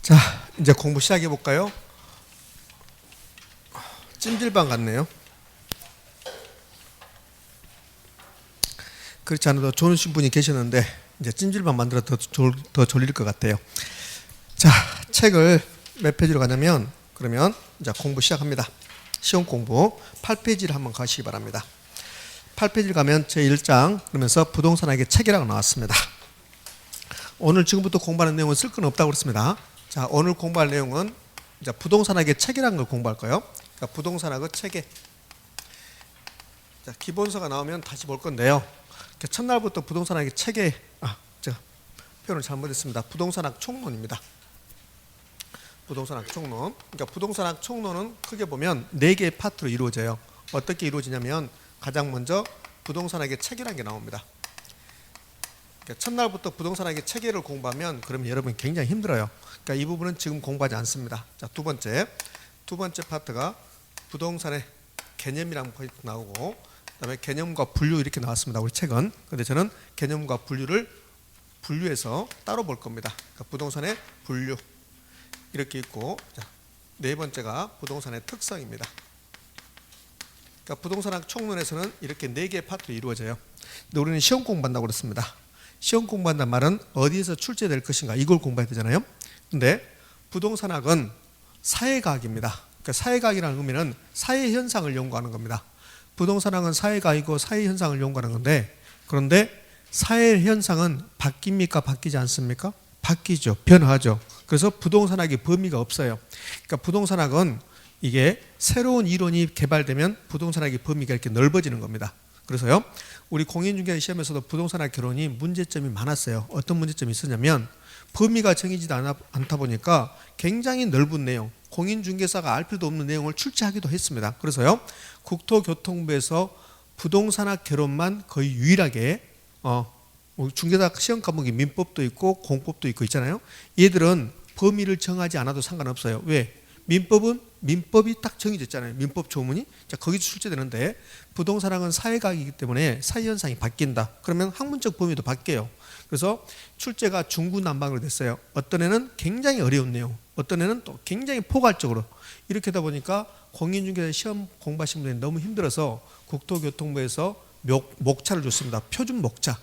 자, 이제 공부 시작해 볼까요? 찜질방 같네요. 그렇지 않아도 좋으신 분이 계셨는데 이제 찜질방 만들어 더 졸릴 것 같아요. 자, 책을 몇 페이지로 가냐면 그러면 이제 공부 시작합니다. 시험 공부 8페이지를 한번 가시기 바랍니다. 8페이지를 가면 제1장 그러면서 부동산학의 책이라고 나왔습니다. 오늘 지금부터 공부하는 내용은 쓸 건 없다고 그랬습니다. 자, 오늘 공부할 내용은 이제 부동산학의 책이라는 걸 공부할 거예요. 그러니까 부동산학의 책에 자, 기본서가 나오면 다시 볼 건데요. 첫날부터 부동산학의 책에 제가 표현을 잘못했습니다. 부동산학 총론입니다. 부동산학 총론. 그러니까 부동산학 총론은 크게 보면 4개의 파트로 이루어져요. 어떻게 이루어지냐면 가장 먼저 부동산학의 체계라는 게 나옵니다. 그러니까 첫날부터 부동산학의 체계를 공부하면 그러면 여러분 굉장히 힘들어요. 그러니까 이 부분은 지금 공부하지 않습니다. 자, 두 번째 파트가 부동산의 개념이라는 포인트 나오고 그다음에 개념과 분류 이렇게 나왔습니다. 우리 책은. 근데 저는 개념과 분류를 분류해서 따로 볼 겁니다. 그러니까 부동산의 분류 이렇게 있고 자, 네 번째가 부동산의 특성입니다. 그러니까 부동산학 총론에서는 이렇게 4개의 파트로 이루어져요. 근데 우리는 시험 공부한다고 그랬습니다. 시험 공부한다는 말은 어디에서 출제될 것인가 이걸 공부해야 되잖아요. 근데 부동산학은 사회과학입니다. 그러니까 사회과학이라는 의미는 사회현상을 연구하는 겁니다. 부동산학은 사회과학이고 사회현상을 연구하는 건데 그런데 사회현상은 바뀝니까? 바뀌지 않습니까? 바뀌죠. 변화하죠. 그래서 부동산학의 범위가 없어요. 그러니까 부동산학은 이게 새로운 이론이 개발되면 부동산학의 범위가 이렇게 넓어지는 겁니다. 그래서요, 우리 공인중개사 시험에서도 부동산학 결론이 문제점이 많았어요. 어떤 문제점이 있었냐면 범위가 정해지지 않다 보니까 굉장히 넓은 내용, 공인중개사가 알 필요도 없는 내용을 출제하기도 했습니다. 그래서요, 국토교통부에서 부동산학 결론만 거의 유일하게 중개사 시험 과목이 민법도 있고 공법도 있고 있잖아요. 얘들은 범위를 정하지 않아도 상관없어요. 왜? 민법이 딱 정해졌잖아요. 민법 조문이. 자, 거기서 출제되는데 부동산학은 사회과학이기 때문에 사회현상이 바뀐다. 그러면 학문적 범위도 바뀌어요. 그래서 출제가 중구난방으로 됐어요. 어떤 애는 굉장히 어려운 내용, 어떤 애는 또 굉장히 포괄적으로 이렇게 하다 보니까 공인중개사 시험 공부하시는 분들이 너무 힘들어서 국토교통부에서 목차를 줬습니다. 표준 목차.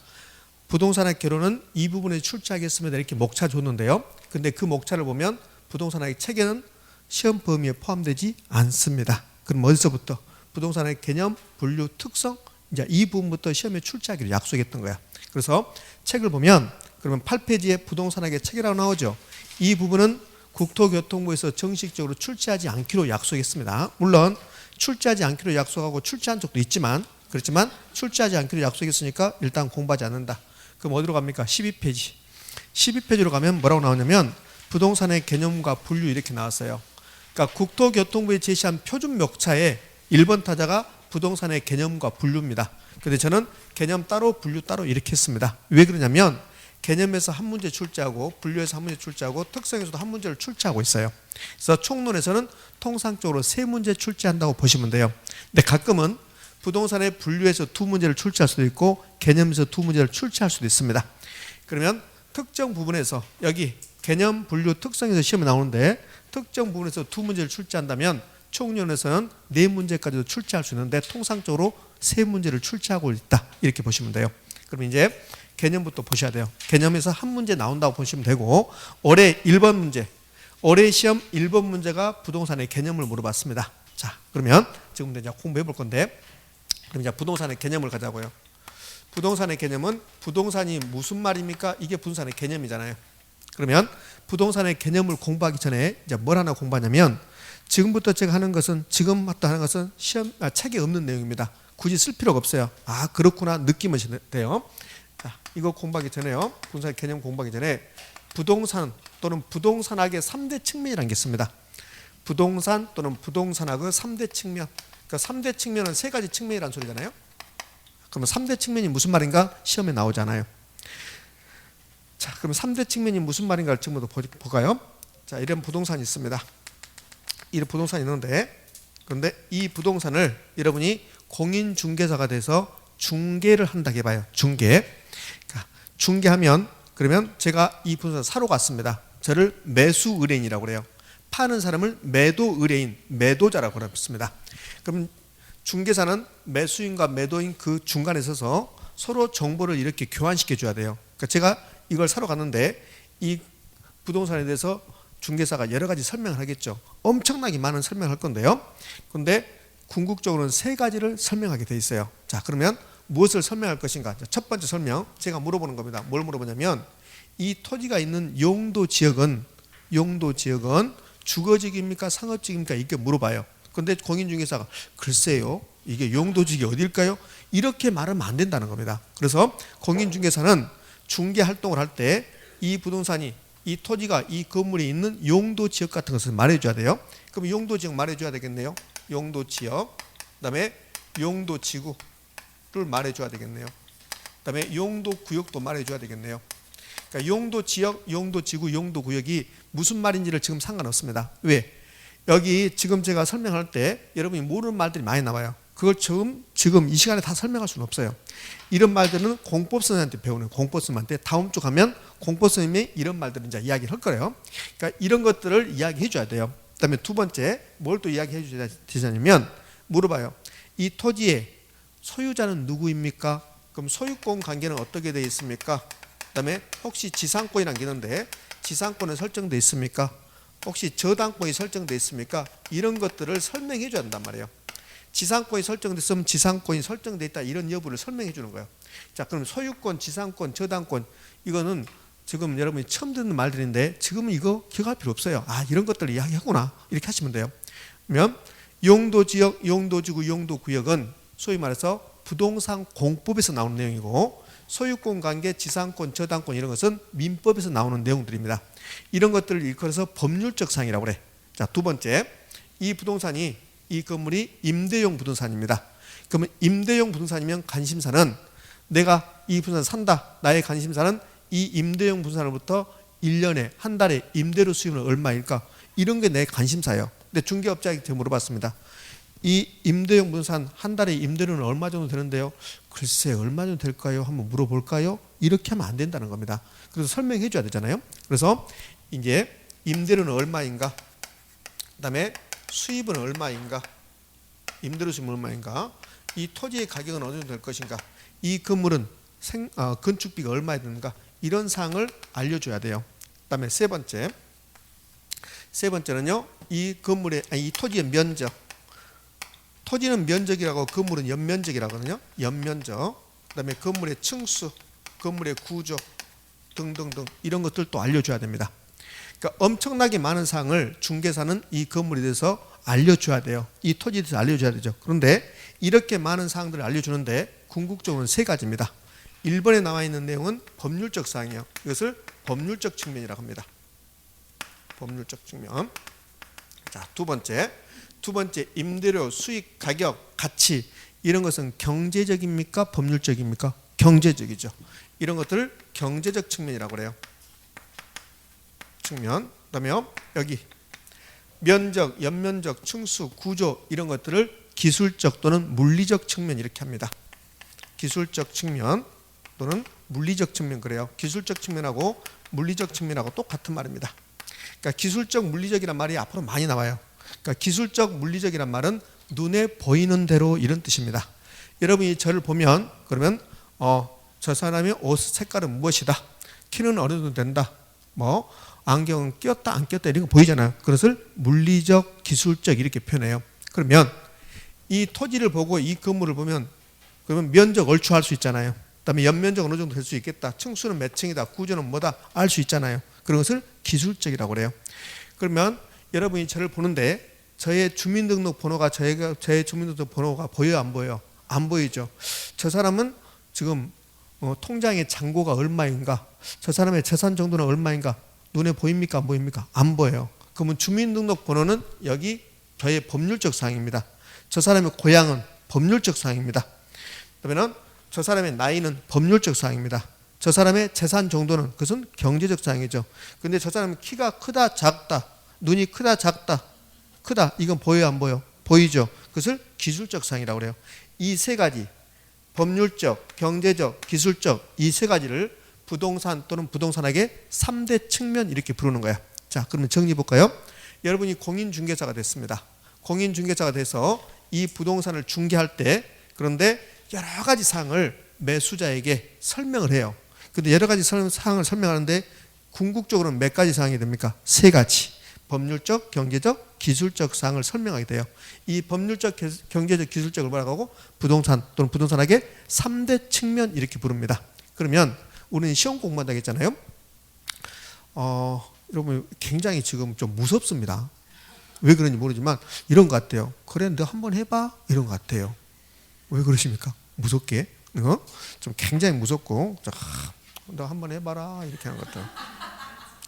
부동산학 결론은 이 부분에 출제하겠습니다. 이렇게 목차 줬는데요. 근데 그 목차를 보면 부동산학의 체계는 시험 범위에 포함되지 않습니다. 그럼 어디서부터? 부동산의 개념, 분류, 특성 이제 이 부분부터 시험에 출제하기로 약속했던 거야. 그래서 책을 보면 그러면 8페이지에 부동산학의 책이라고 나오죠. 이 부분은 국토교통부에서 정식적으로 출제하지 않기로 약속했습니다. 물론 출제하지 않기로 약속하고 출제한 적도 있지만 그렇지만 출제하지 않기로 약속했으니까 일단 공부하지 않는다. 그럼 어디로 갑니까? 12페이지. 12페이지로 가면 뭐라고 나오냐면 부동산의 개념과 분류 이렇게 나왔어요. 그러니까 국토교통부에 제시한 표준 목차에 1번 타자가 부동산의 개념과 분류입니다. 그런데 저는 개념 따로 분류 따로 이렇게 했습니다. 왜 그러냐면 개념에서 한 문제 출제하고 분류에서 한 문제 출제하고 특성에서도 한 문제를 출제하고 있어요. 그래서 총론에서는 통상적으로 3문제 출제한다고 보시면 돼요. 근데 가끔은 부동산의 분류에서 2문제를 출제할 수도 있고 개념에서 2문제를 출제할 수도 있습니다. 그러면 특정 부분에서 여기 개념, 분류, 특성에서 시험에 나오는데 특정 부분에서 2문제를 출제한다면 총론에서는 4문제까지도 출제할 수 있는데 통상적으로 3문제를 출제하고 있다. 이렇게 보시면 돼요. 그럼 이제 개념부터 보셔야 돼요. 개념에서 한 문제 나온다고 보시면 되고 올해 1번 문제, 올해 시험 1번 문제가 부동산의 개념을 물어봤습니다. 자, 그러면 지금 이제 공부해 볼 건데 그럼 이제 부동산의 개념을 가자고요. 부동산의 개념은 부동산이 무슨 말입니까? 이게 부동산의 개념이잖아요. 그러면 부동산의 개념을 공부하기 전에 이제 뭘 하나 공부하냐면 지금부터 제가 하는 것은 지금부터 하는 것은 책에 없는 내용입니다. 굳이 쓸 필요가 없어요. 아, 그렇구나 느끼면 돼요. 자, 이거 공부하기 전에요. 부동산의 개념 공부하기 전에 부동산 또는 부동산학의 3대 측면이라는 게 있습니다. 부동산 또는 부동산학의 3대 측면. 그러니까 3대 측면은 3가지 측면이라는 소리잖아요. 그러면 3대 측면이 무슨 말인가? 시험에 나오잖아요. 자, 그럼 3대 측면이 무슨 말인가를 지금부터 볼까요? 자, 이런 부동산이 있습니다. 이런 부동산이 있는데 그런데 이 부동산을 여러분이 공인중개사가 돼서 중개를 한다고 해봐요. 중개. 그러니까 중개하면 그러면 제가 이 부동산 사러 갔습니다. 저를 매수 의뢰인이라고 그래요. 파는 사람을 매도 의뢰인, 매도자라고 그럽니다. 그럼 중개사는 매수인과 매도인 그 중간에 서서 서로 정보를 이렇게 교환시켜 줘야 돼요. 그러니까 제가 이걸 사러 갔는데 이 부동산에 대해서 중개사가 여러 가지 설명을 하겠죠. 엄청나게 많은 설명을 할 건데요. 그런데 궁극적으로는 세 가지를 설명하게 돼 있어요. 자, 그러면 무엇을 설명할 것인가? 첫 번째 설명, 제가 물어보는 겁니다. 뭘 물어보냐면 이 토지가 있는 용도 지역은 주거지역입니까? 상업지역입니까? 이렇게 물어봐요. 그런데 공인중개사가 글쎄요, 이게 용도지역이 어딜까요? 이렇게 말하면 안 된다는 겁니다. 그래서 공인중개사는 중개활동을 할 때 이 부동산이, 이 토지가 이 건물이 있는 용도지역 같은 것을 말해줘야 돼요. 그럼 용도지역 말해줘야 되겠네요. 용도지역, 그 다음에 용도지구를 말해줘야 되겠네요. 그 다음에 용도구역도 말해줘야 되겠네요. 그러니까 용도지역, 용도지구, 용도구역이 무슨 말인지를 지금 상관없습니다. 왜? 여기 지금 제가 설명할 때 여러분이 모르는 말들이 많이 나와요. 그걸 지금 이 시간에 다 설명할 수는 없어요. 이런 말들은 공법선생님한테 배우는, 공법선생님한테 다음 주 가면 공법선생님이 이런 말들을 이제 이야기를 할 거예요. 그러니까 이런 것들을 이야기해 줘야 돼요. 그 다음에 두 번째, 뭘 또 이야기해 줘야 되냐면 물어봐요. 이 토지의 소유자는 누구입니까? 그럼 소유권 관계는 어떻게 되어 있습니까? 그 다음에 혹시 지상권이라는 게 있는데 지상권은 설정되어 있습니까? 혹시 저당권이 설정되어 있습니까? 이런 것들을 설명해 줘야 한단 말이에요. 지상권이 설정됐으면 지상권이 설정되어 있다, 이런 여부를 설명해 주는 거예요. 자, 그럼 소유권, 지상권, 저당권, 이거는 지금 여러분이 처음 듣는 말들인데 지금은 이거 기억할 필요 없어요. 아, 이런 것들을 이야기하구나, 이렇게 하시면 돼요. 그러면 용도지역, 용도지구, 용도구역은 소위 말해서 부동산 공법에서 나오는 내용이고, 소유권 관계, 지상권, 저당권 이런 것은 민법에서 나오는 내용들입니다. 이런 것들을 일컬어서 법률적 사항이라고 그래. 자, 두 번째, 이 부동산이, 이 건물이 임대용 부동산입니다. 그러면 임대용 부동산이면 관심사는 내가 이 부동산 산다, 나의 관심사는 이 임대용 부동산으로부터 1년에 한 달에 임대료 수익은 얼마일까? 이런 게 내 관심사예요. 근데 중개업자에게 물어봤습니다. 이 임대용 부동산 한 달에 임대료는 얼마 정도 되는데요? 글쎄, 얼마 정도 될까요? 한번 물어볼까요? 이렇게 하면 안 된다는 겁니다. 그래서 설명해 줘야 되잖아요. 그래서 이제 임대료는 얼마인가? 그 다음에 수입은 얼마인가? 임대료 수입은 얼마인가? 이 토지의 가격은 어느 정도 될 것인가? 이 건물은 건축비가 얼마나 드는가? 이런 사항을 알려줘야 돼요. 그 다음에 세 번째는요, 이 건물의, 이 토지의 면적. 토지는 면적이라고, 건물은 연면적이라고 하거든요. 연면적. 그 다음에 건물의 층수, 건물의 구조 등등등 이런 것들도 알려줘야 됩니다. 그러니까 엄청나게 많은 사항을 중개사는 이 건물에 대해서 알려줘야 돼요. 이 토지에 대해서 알려줘야 되죠. 그런데 이렇게 많은 사항들을 알려주는데 궁극적으로는 세 가지입니다. 1번에 나와 있는 내용은 법률적 사항이에요. 이것을 법률적 측면이라고 합니다. 법률적 측면. 자, 두 번째 임대료, 수익, 가격, 가치 이런 것은 경제적입니까? 법률적입니까? 경제적이죠. 이런 것들을 경제적 측면이라고 그래요. 측면. 그다음에 여기 면적, 연면적, 층수, 구조 이런 것들을 기술적 또는 물리적 측면 이렇게 합니다. 기술적 측면 또는 물리적 측면 그래요. 기술적 측면하고 물리적 측면하고 똑같은 말입니다. 그러니까 기술적, 물리적이란 말이 앞으로 많이 나와요. 그러니까 기술적, 물리적이란 말은 눈에 보이는 대로 이런 뜻입니다. 여러분이 저를 보면 그러면 저 사람의 옷 색깔은 무엇이다, 키는 어느 정도 된다, 뭐 안경은 꼈다 안 꼈다 이런 거 보이잖아요. 그것을 물리적, 기술적 이렇게 표현해요. 그러면 이 토지를 보고 이 건물을 보면 그러면 면적 얼추 알 수 있잖아요. 그다음에 연면적 어느 정도 될 수 있겠다, 층수는 몇 층이다, 구조는 뭐다 알 수 있잖아요. 그런 것을 기술적이라고 그래요. 그러면 여러분이 저를 보는데 저의 주민등록번호가 저의 주민등록번호가 보여요, 안 보여요? 안 보이죠. 저 사람은 지금 통장의 잔고가 얼마인가, 저 사람의 재산 정도는 얼마인가 눈에 보입니까, 안 보입니까? 안 보여요. 그러면 주민등록번호는 여기 저의 법률적 사항입니다. 저 사람의 고향은 법률적 사항입니다. 그러면 저 사람의 나이는 법률적 사항입니다. 저 사람의 재산 정도는 그것은 경제적 사항이죠. 그런데 저 사람은 키가 크다 작다, 눈이 크다 작다, 크다 이건 보여요, 안 보여? 보이죠. 그것을 기술적 사항이라고 그래요. 이 세 가지 법률적, 경제적, 기술적 이 세 가지를 부동산 또는 부동산학의 3대 측면 이렇게 부르는 거야. 자, 그러면 정리해 볼까요? 여러분이 공인중개사가 됐습니다. 공인중개사가 돼서 이 부동산을 중개할 때 그런데 여러 가지 사항을 매수자에게 설명을 해요. 근데 여러 가지 사항을 설명하는데 궁극적으로는 몇 가지 사항이 됩니까? 세 가지. 법률적, 경제적, 기술적 사항을 설명하게 돼요. 이 법률적, 경제적, 기술적을 뭐라고 하고 부동산 또는 부동산학의 3대 측면 이렇게 부릅니다. 그러면 우리는 시험 공부한다고 했잖아요. 여러분 굉장히 지금 좀 무섭습니다. 왜 그런지 모르지만 이런 것 같아요. 그래 너 한번 해봐 이런 것 같아요. 왜 그러십니까? 무섭게 좀 굉장히 무섭고 너 한번 해봐라 이렇게 하는 것 같아요.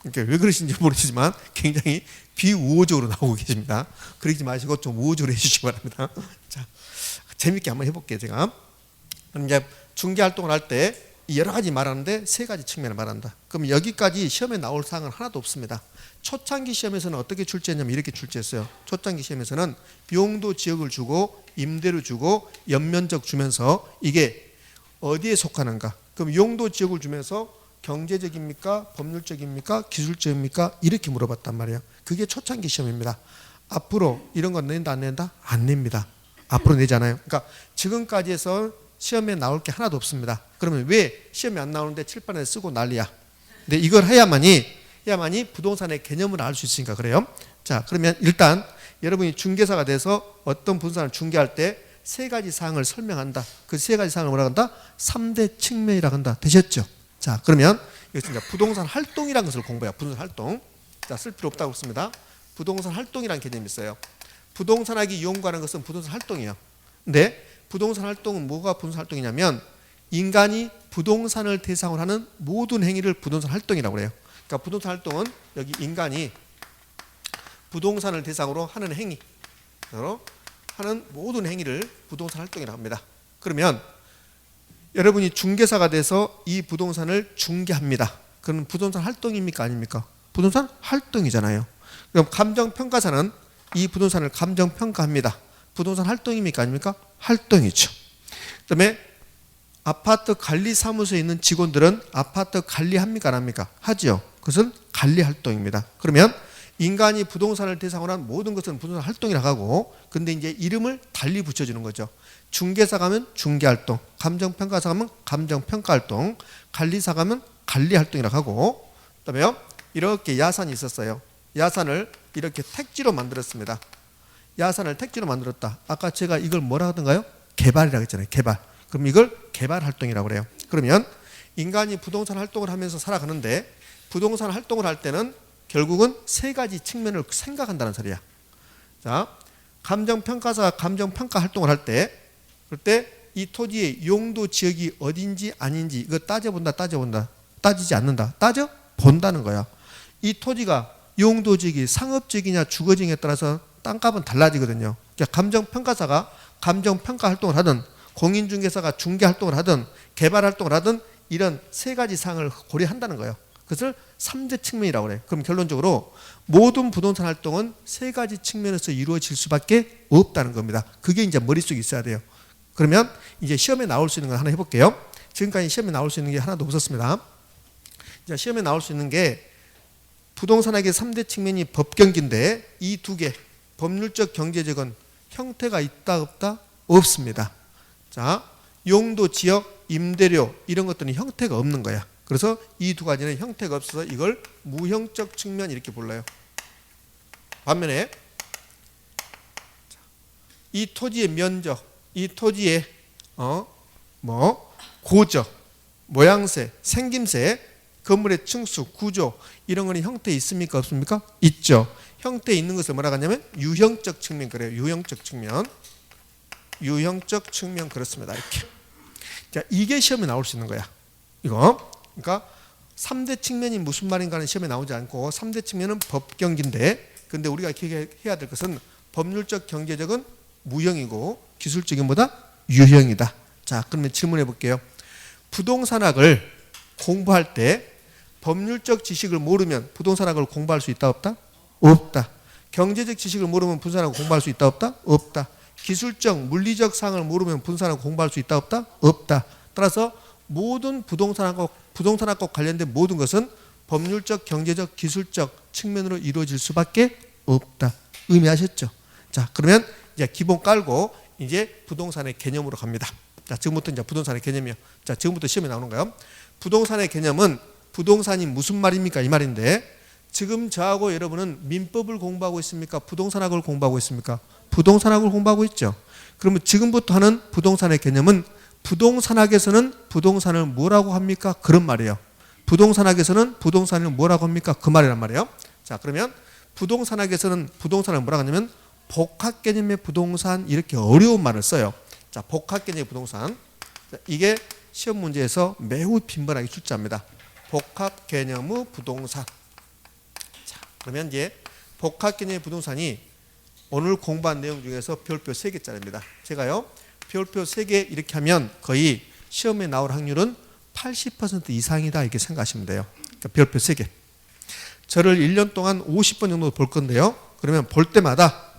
그러니까 왜 그러신지 모르지만 굉장히 비우호적으로 나오고 계십니다. 그러지 마시고 좀 우호적으로 해주시기 바랍니다. 자, 재밌게 한번 해볼게요. 제가 이제 중개 활동을 할 때 여러 가지 말하는데 세 가지 측면을 말한다. 그럼 여기까지 시험에 나올 사항은 하나도 없습니다. 초창기 시험에서는 어떻게 출제했냐면 이렇게 출제했어요. 초창기 시험에서는 용도 지역을 주고 임대료 주고 연면적 주면서 이게 어디에 속하는가. 그럼 용도 지역을 주면서 경제적입니까? 법률적입니까? 기술적입니까? 이렇게 물어봤단 말이에요. 그게 초창기 시험입니다. 앞으로 이런 건 낸다 안 낸다? 안 냅니다. 앞으로 내잖아요. 그러니까 지금까지 해서 시험에 나올 게 하나도 없습니다. 그러면 왜 시험에 안 나오는데 칠판에 쓰고 난리야? 근데 이걸 해야만이 부동산의 개념을 알 수 있으니까 그래요. 자, 그러면 일단 여러분이 중개사가 돼서 어떤 부동산을 중개할 때 세 가지 사항을 설명한다. 그 세 가지 사항을 뭐라고 한다? 3대 측면이라고 한다. 되셨죠? 자, 그러면 이것은 이제 부동산 활동이라는 것을 공부해요. 부동산 활동. 자, 쓸 필요 없다고 했습니다. 부동산 활동이라는 개념이 있어요. 부동산학이 연구하는 것은 부동산 활동이에요. 근데 부동산 활동은 뭐가 부동산 활동이냐면 인간이 부동산을 대상으로 하는 모든 행위를 부동산 활동이라고 그래요. 그러니까 부동산 활동은 여기 인간이 부동산을 대상으로 하는 행위, 하는 모든 행위를 부동산 활동이라고 합니다. 그러면 여러분이 중개사가 돼서 이 부동산을 중개합니다. 그럼 부동산 활동입니까? 아닙니까? 부동산 활동이잖아요. 그럼 감정평가사는 이 부동산을 감정평가합니다. 부동산 활동입니까? 아닙니까? 활동이죠. 그 다음에 아파트 관리사무소에 있는 직원들은 아파트 관리합니까? 안 합니까? 하죠. 그것은 관리활동입니다. 그러면 인간이 부동산을 대상으로 한 모든 것은 부동산 활동이라고 하고 근데 이제 이름을 달리 붙여주는 거죠. 중개사 가면 중개활동, 감정평가사 가면 감정평가활동, 관리사 가면 관리활동이라고 하고 그다음에 이렇게 야산이 있었어요. 야산을 이렇게 택지로 만들었습니다. 야산을 택지로 만들었다. 아까 제가 이걸 뭐라 하던가요? 개발이라고 했잖아요. 개발. 그럼 이걸 개발활동이라고 그래요. 그러면 인간이 부동산 활동을 하면서 살아가는데 부동산 활동을 할 때는 결국은 세 가지 측면을 생각한다는 소리야. 자, 감정평가사가 감정평가 활동을 할 때 그럴 때 이 토지의 용도 지역이 어딘지 아닌지 이거 따져본다 따지지 않는다 따져본다는 거야. 이 토지가 용도 지역이 상업지역이냐 주거지역에 따라서 땅값은 달라지거든요. 그러니까 감정평가사가 감정평가 활동을 하든 공인중개사가 중개활동을 하든 개발활동을 하든 이런 세 가지 사항을 고려한다는 거예요. 그것을 3대 측면이라고 그래요. 그럼 결론적으로 모든 부동산 활동은 세 가지 측면에서 이루어질 수밖에 없다는 겁니다. 그게 이제 머릿속에 있어야 돼요. 그러면 이제 시험에 나올 수 있는 걸 하나 해볼게요. 지금까지 시험에 나올 수 있는 게 하나도 없었습니다. 이제 시험에 나올 수 있는 게 부동산학의 3대 측면이 법경기인데 이 두 개, 법률적, 경제적은 형태가 있다 없다? 없습니다. 자, 용도, 지역, 임대료 이런 것들은 형태가 없는 거야. 그래서 이 두 가지는 형태가 없어서 이걸 무형적 측면 이렇게 불러요. 반면에 이 토지의 면적, 이 토지의 고적, 모양새, 생김새, 건물의 층수, 구조 이런 거는 형태 있습니까? 없습니까? 있죠. 형태 있는 것을 뭐라고 하냐면 유형적 측면 그래요. 유형적 측면. 유형적 측면 그렇습니다. 이렇게. 자, 이게 시험에 나올 수 있는 거야. 이거. 그러니까 3대 측면이 무슨 말인가는 시험에 나오지 않고 3대 측면은 법경기인데 근데 우리가 기억해야 될 것은 법률적, 경제적은 무형이고 기술적인 보다 유형이다. 자, 그러면 질문해 볼게요. 부동산학을 공부할 때 법률적 지식을 모르면 부동산학을 공부할 수 있다 없다? 없다. 경제적 지식을 모르면 부동산학을 공부할 수 있다 없다? 없다. 기술적, 물리적 사항을 모르면 부동산학을 공부할 수 있다 없다? 없다. 따라서 모든 부동산학과 관련된 모든 것은 법률적, 경제적, 기술적 측면으로 이루어질 수밖에 없다. 의미하셨죠? 자, 그러면 이제 기본 깔고 이제 부동산의 개념으로 갑니다. 자, 지금부터 이제 부동산의 개념이요. 자, 지금부터 시험에 나오는 거예요. 부동산의 개념은 부동산이 무슨 말입니까? 이 말인데 지금 저하고 여러분은 민법을 공부하고 있습니까? 부동산학을 공부하고 있습니까? 부동산학을 공부하고 있죠. 그러면 지금부터 하는 부동산의 개념은 부동산학에서는 부동산을 뭐라고 합니까? 그런 말이에요. 부동산학에서는 부동산을 뭐라고 합니까? 그 말이란 말이에요. 자, 그러면 부동산학에서는 부동산을 뭐라고 하냐면 복합 개념의 부동산 이렇게 어려운 말을 써요. 자, 복합 개념의 부동산. 자, 이게 시험 문제에서 매우 빈번하게 출제합니다. 복합 개념의 부동산. 자, 그러면 이제 복합 개념의 부동산이 오늘 공부한 내용 중에서 별표 3개짜리입니다. 제가요, 별표 3개 이렇게 하면 거의 시험에 나올 확률은 80% 이상이다 이렇게 생각하시면 돼요. 그러니까 별표 3개. 저를 1년 동안 50번 정도 볼 건데요. 그러면 볼 때마다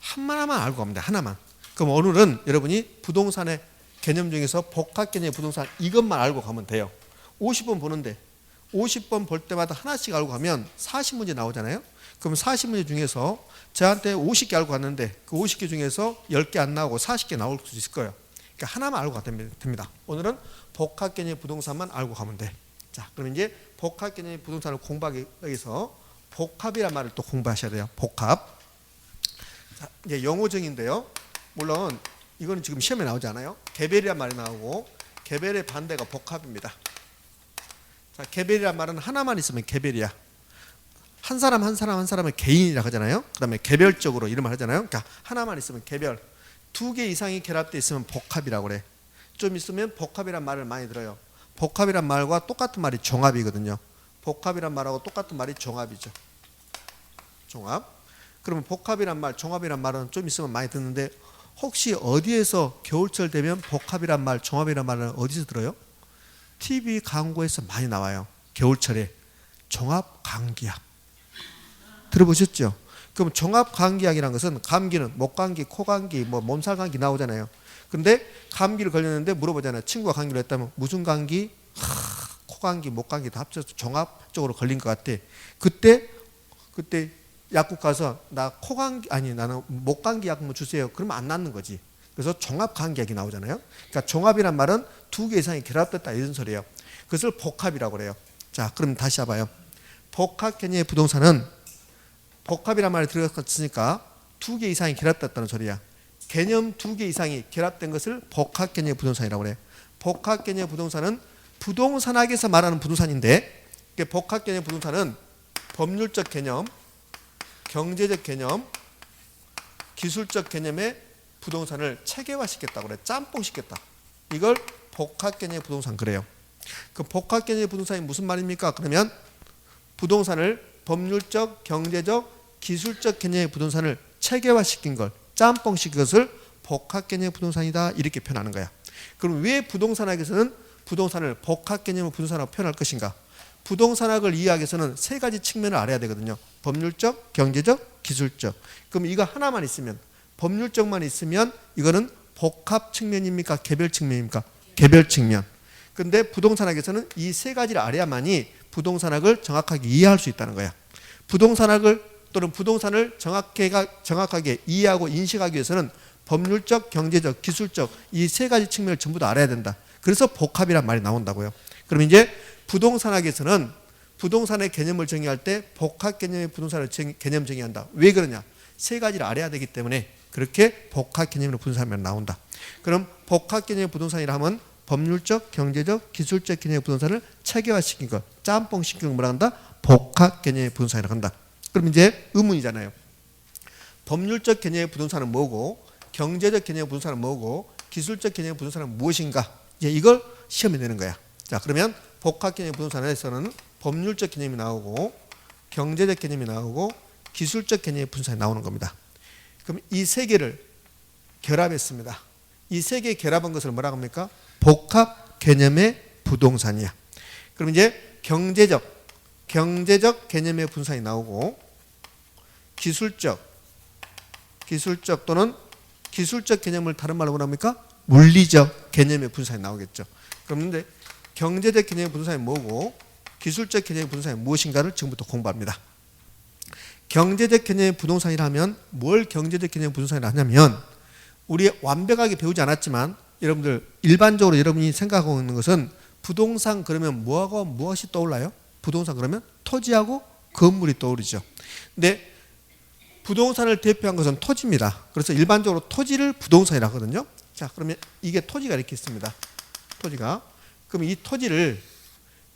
하나만 알고 갑니다. 하나만. 그럼 오늘은 여러분이 부동산의 개념 중에서 복합 개념의 부동산 이것만 알고 가면 돼요. 50번 보는데 50번 볼 때마다 하나씩 알고 가면 40문제 나오잖아요. 그럼 40문제 중에서 저한테 50개 알고 갔는데 그 50개 중에서 10개 안 나오고 40개 나올 수 있을 거예요. 그러니까 하나만 알고 가면 됩니다. 오늘은 복합 개념의 부동산만 알고 가면 돼. 자, 그럼 이제 복합 개념의 부동산을 공부하기 위해서 복합이란 말을 또 공부하셔야 돼요. 복합. 자, 이제 영어정인데요. 물론 이거는 지금 시험에 나오지 않아요. 개별이란 말이 나오고 개별의 반대가 복합입니다. 자, 개별이란 말은 하나만 있으면 개별이야. 한 사람을 개인이라고 하잖아요. 그 다음에 개별적으로 이름을 하잖아요. 그러니까 하나만 있으면 개별. 2개 이상이 결합되어 있으면 복합이라고 그래. 좀 있으면 복합이란 말을 많이 들어요. 복합이란 말과 똑같은 말이 종합이거든요. 복합이란 말하고 똑같은 말이 종합이죠. 종합. 그러면 복합이란 말, 종합이란 말은 좀 있으면 많이 듣는데 혹시 어디에서 겨울철 되면 복합이란 말, 종합이란 말은 어디서 들어요? TV 광고에서 많이 나와요. 겨울철에 종합 감기약 들어보셨죠? 그럼 종합 감기약이라는 것은 감기는 목감기, 코감기, 뭐 몸살 감기 나오잖아요. 근데 감기를 걸렸는데 물어보잖아요. 친구가 감기를 했다면 무슨 감기? 코감기, 목감기 다 합쳐서 종합적으로 걸린 것 같아. 그때 약국 가서 나 코감기 아니 나는 목감기 약 뭐 주세요. 그러면 안 낫는 거지. 그래서 종합 감기약이 나오잖아요. 그러니까 종합이란 말은 2개 이상이 결합됐다 이런 소리예요. 그것을 복합이라고 그래요. 자, 그럼 다시 해봐요. 복합 개념의 부동산은 복합이란 말이 들어갔으니까 2개 이상이 결합됐다는 소리야. 개념 2개 이상이 결합된 것을 복합 개념의 부동산이라고 그래. 복합 개념의 부동산은 부동산학에서 말하는 부동산인데 복합 개념의 부동산은 법률적 개념, 경제적 개념, 기술적 개념의 부동산을 체계화시켰다고 그래. 짬뽕시켰다. 이걸 복합 개념의 부동산 그래요. 그 복합 개념의 부동산이 무슨 말입니까? 그러면 부동산을 법률적, 경제적, 기술적 개념의 부동산을 체계화시킨 걸, 짬뽕시킨 것을 복합 개념의 부동산이다 이렇게 표현하는 거야. 그럼 왜 부동산학에서는 부동산을 복합 개념의 부동산으로 표현할 것인가? 부동산학을 이해하기 위해서는 3가지 측면을 알아야 되거든요. 법률적, 경제적, 기술적. 그럼 이거 하나만 있으면 법률적만 있으면 이거는 복합 측면입니까? 개별 측면입니까? 개별 측면. 근데 부동산학에서는 이 3가지를 알아야만이 부동산학을 정확하게 이해할 수 있다는 거야. 부동산학을 또는 부동산을 정확하게 이해하고 인식하기 위해서는 법률적, 경제적, 기술적 이 3가지 측면을 전부 다 알아야 된다. 그래서 복합이란 말이 나온다고요. 그럼 이제 부동산학에서는 부동산의 개념을 정의할 때 복합 개념의 부동산을 개념 정의한다. 왜 그러냐? 3가지를 알아야 되기 때문에 그렇게 복합 개념의 부동산이 나온다. 그럼 복합 개념의 부동산이라 하면 법률적, 경제적, 기술적 개념의 부동산을 체계화시킨 것, 짬뽕시킨 걸 뭐라 한다? 복합 개념의 부동산이라고 한다. 그럼 이제 의문이잖아요. 법률적 개념의 부동산은 뭐고, 경제적 개념의 부동산은 뭐고, 기술적 개념의 부동산은 무엇인가? 이제 이걸 시험에 내는 거야. 자, 그러면 복합 개념의 부동산에서는 법률적 개념이 나오고, 경제적 개념이 나오고, 기술적 개념의 부동산이 나오는 겁니다. 그럼 이 3개를 결합했습니다. 이 3개 결합한 것을 뭐라고 합니까? 복합 개념의 부동산이야. 그럼 이제 경제적 개념의 부동산이 나오고 기술적 또는 기술적 개념을 다른 말로 뭐라 합니까? 물리적 개념의 부동산이 나오겠죠. 그런데 경제적 개념의 부동산이 뭐고 기술적 개념의 부동산이 무엇인가를 지금부터 공부합니다. 경제적 개념의 부동산이라면 뭘 경제적 개념의 부동산이라 하냐면 우리 완벽하게 배우지 않았지만 여러분들 일반적으로 여러분이 생각하고 있는 것은 부동산 그러면 뭐하고 무엇이 떠올라요? 부동산 그러면 토지하고 건물이 떠오르죠. 근데 부동산을 대표한 것은 토지입니다. 그래서 일반적으로 토지를 부동산이라고 하거든요. 자, 그러면 이게 토지가 이렇게 있습니다. 토지가. 그럼 이 토지를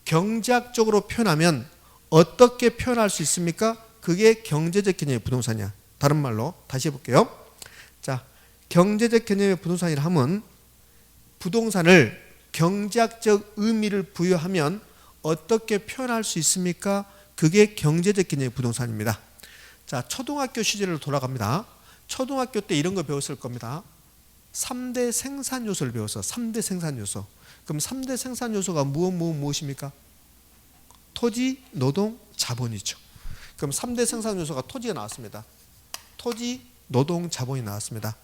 경제학적으로 표현하면 어떻게 표현할 수 있습니까? 그게 경제적 개념의 부동산이야. 다른 말로 다시 해볼게요. 자, 경제적 개념의 부동산이라 하면 부동산을 경제학적 의미를 부여하면 어떻게 표현할 수 있습니까? 그게 경제적 개념의 부동산입니다. 자, 초등학교 시절로 돌아갑니다. 초등학교 때 이런 거 배웠을 겁니다. 3대 생산 요소를 배웠어. 3대 생산 요소. 그럼 3대 생산 요소가 무엇입니까? 토지, 노동, 자본이죠. 그럼 3대 생산 요소가 토지가 나왔습니다. 토지, 노동, 자본이 나왔습니다.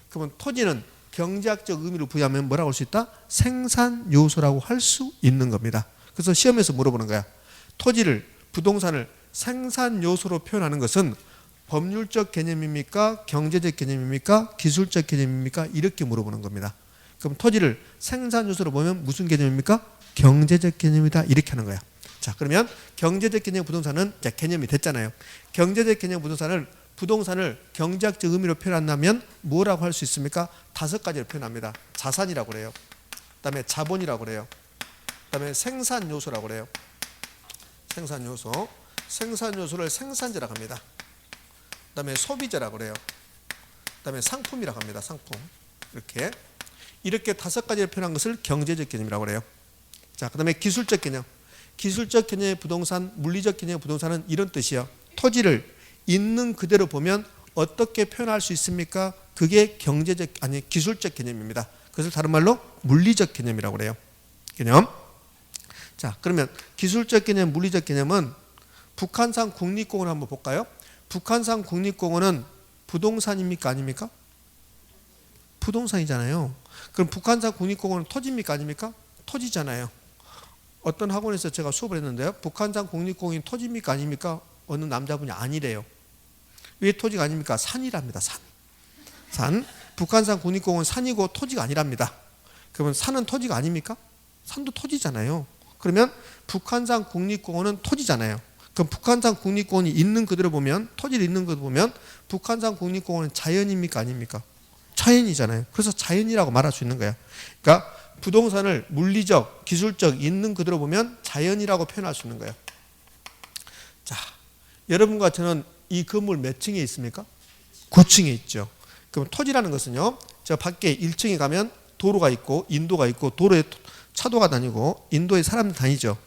그러면 토지는 경제학적 의미를 부여하면 뭐라고 할 수 있다? 생산 요소라고 할 수 있는 겁니다. 그래서 시험에서 물어보는 거야. 토지를, 부동산을 생산 요소로 표현하는 것은 법률적 개념입니까? 경제적 개념입니까? 기술적 개념입니까? 이렇게 물어보는 겁니다. 그럼 토지를 생산 요소로 보면 무슨 개념입니까? 경제적 개념이다. 이렇게 하는 거야. 자, 그러면 경제적 개념 부동산은 자, 개념이 됐잖아요. 경제적 개념 부동산을 경제학적 의미로 표현한다면 뭐라고 할 수 있습니까? 5가지를 표현합니다. 자산이라고 그래요. 그다음에 자본이라고 그래요. 그다음에 생산 요소라고 그래요. 생산 요소. 생산 요소를 생산재라고 합니다. 그다음에 소비재라고 그래요. 그다음에 상품이라고 합니다. 상품. 이렇게 5가지를 표현한 것을 경제적 개념이라고 그래요. 자, 그다음에 기술적 개념. 기술적 개념의 부동산, 물리적 개념의 부동산은 이런 뜻이에요. 토지를 있는 그대로 보면 어떻게 표현할 수 있습니까? 그게 기술적 개념입니다. 그것을 다른 말로 물리적 개념이라고 그래요. 개념. 자, 그러면 기술적 개념, 물리적 개념은 북한산 국립공원 한번 볼까요? 북한산 국립공원은 부동산입니까? 아닙니까? 부동산이잖아요. 그럼 북한산 국립공원은 토지입니까? 아닙니까? 토지잖아요. 어떤 학원에서 제가 수업을 했는데요. 북한산 국립공원이 토지입니까? 아닙니까? 어느 남자분이 아니래요. 왜 토지가 아닙니까? 산이랍니다. 산. 북한산 국립공원 산이고 토지가 아니랍니다. 그러면 산은 토지가 아닙니까? 산도 토지잖아요. 그러면 북한산 국립공원은 토지잖아요. 그럼 북한산 국립공원이 있는 그대로 보면, 토지를 있는 그대로 보면 북한산 국립공원은 자연입니까? 아닙니까? 자연이잖아요. 그래서 자연이라고 말할 수 있는 거야. 그러니까 부동산을 물리적, 기술적 있는 그대로 보면 자연이라고 표현할 수 있는 거예요. 자, 여러분과 저는 이 건물 몇 층에 있습니까? 9층에 있죠. 그럼 토지라는 것은요, 저 밖에 1층에 가면 도로가 있고 인도가 있고 도로에 차도가 다니고 인도에 사람들 다니죠.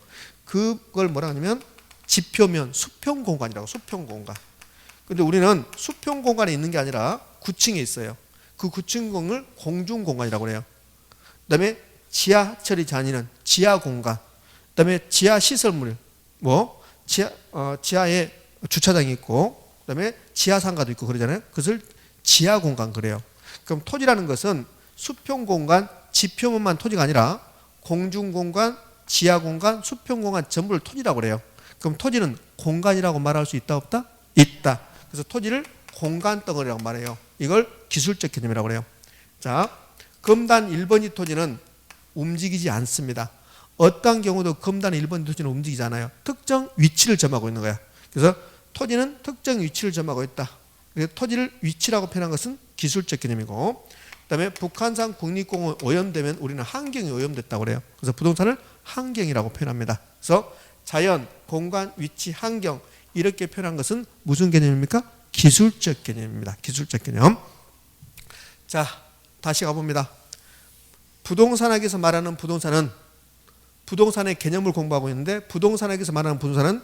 그걸 뭐라 하냐면 지표면 수평 공간이라고. 수평 공간. 근데 우리는 수평 공간에 있는 게 아니라 9층에 있어요. 그 9층 공간을 공중 공간이라고 해요. 그다음에 지하철이 다니는 지하 공간. 그다음에 지하 시설물. 지하에 주차장이 있고 그다음에 지하 상가도 있고 그러잖아요. 그것을 지하 공간 그래요. 그럼 토지라는 것은 수평 공간, 지표면만 토지가 아니라 공중 공간, 지하 공간, 수평 공간 전부를 토지라고 그래요. 그럼 토지는 공간이라고 말할 수 있다 없다? 있다. 그래서 토지를 공간 덩어리라고 말해요. 이걸 기술적 개념이라고 그래요. 자, 검단 1번지 토지는 움직이지 않습니다. 어떤 경우도 검단 1번지 토지는 움직이지 않아요. 특정 위치를 점하고 있는 거야. 그래서 토지는 특정 위치를 점하고 있다. 그래서 토지를 위치라고 표현한 것은 기술적 개념이고, 그다음에 북한산 국립공원 오염되면 우리는 환경이 오염됐다고 그래요. 그래서 부동산을 환경이라고 표현합니다. 그래서 자연, 공간, 위치, 환경 이렇게 표현한 것은 무슨 개념입니까? 기술적 개념입니다. 기술적 개념. 자, 다시 가봅니다. 부동산학에서 말하는 부동산은 부동산의 개념을 공부하고 있는데 부동산학에서 말하는 부동산은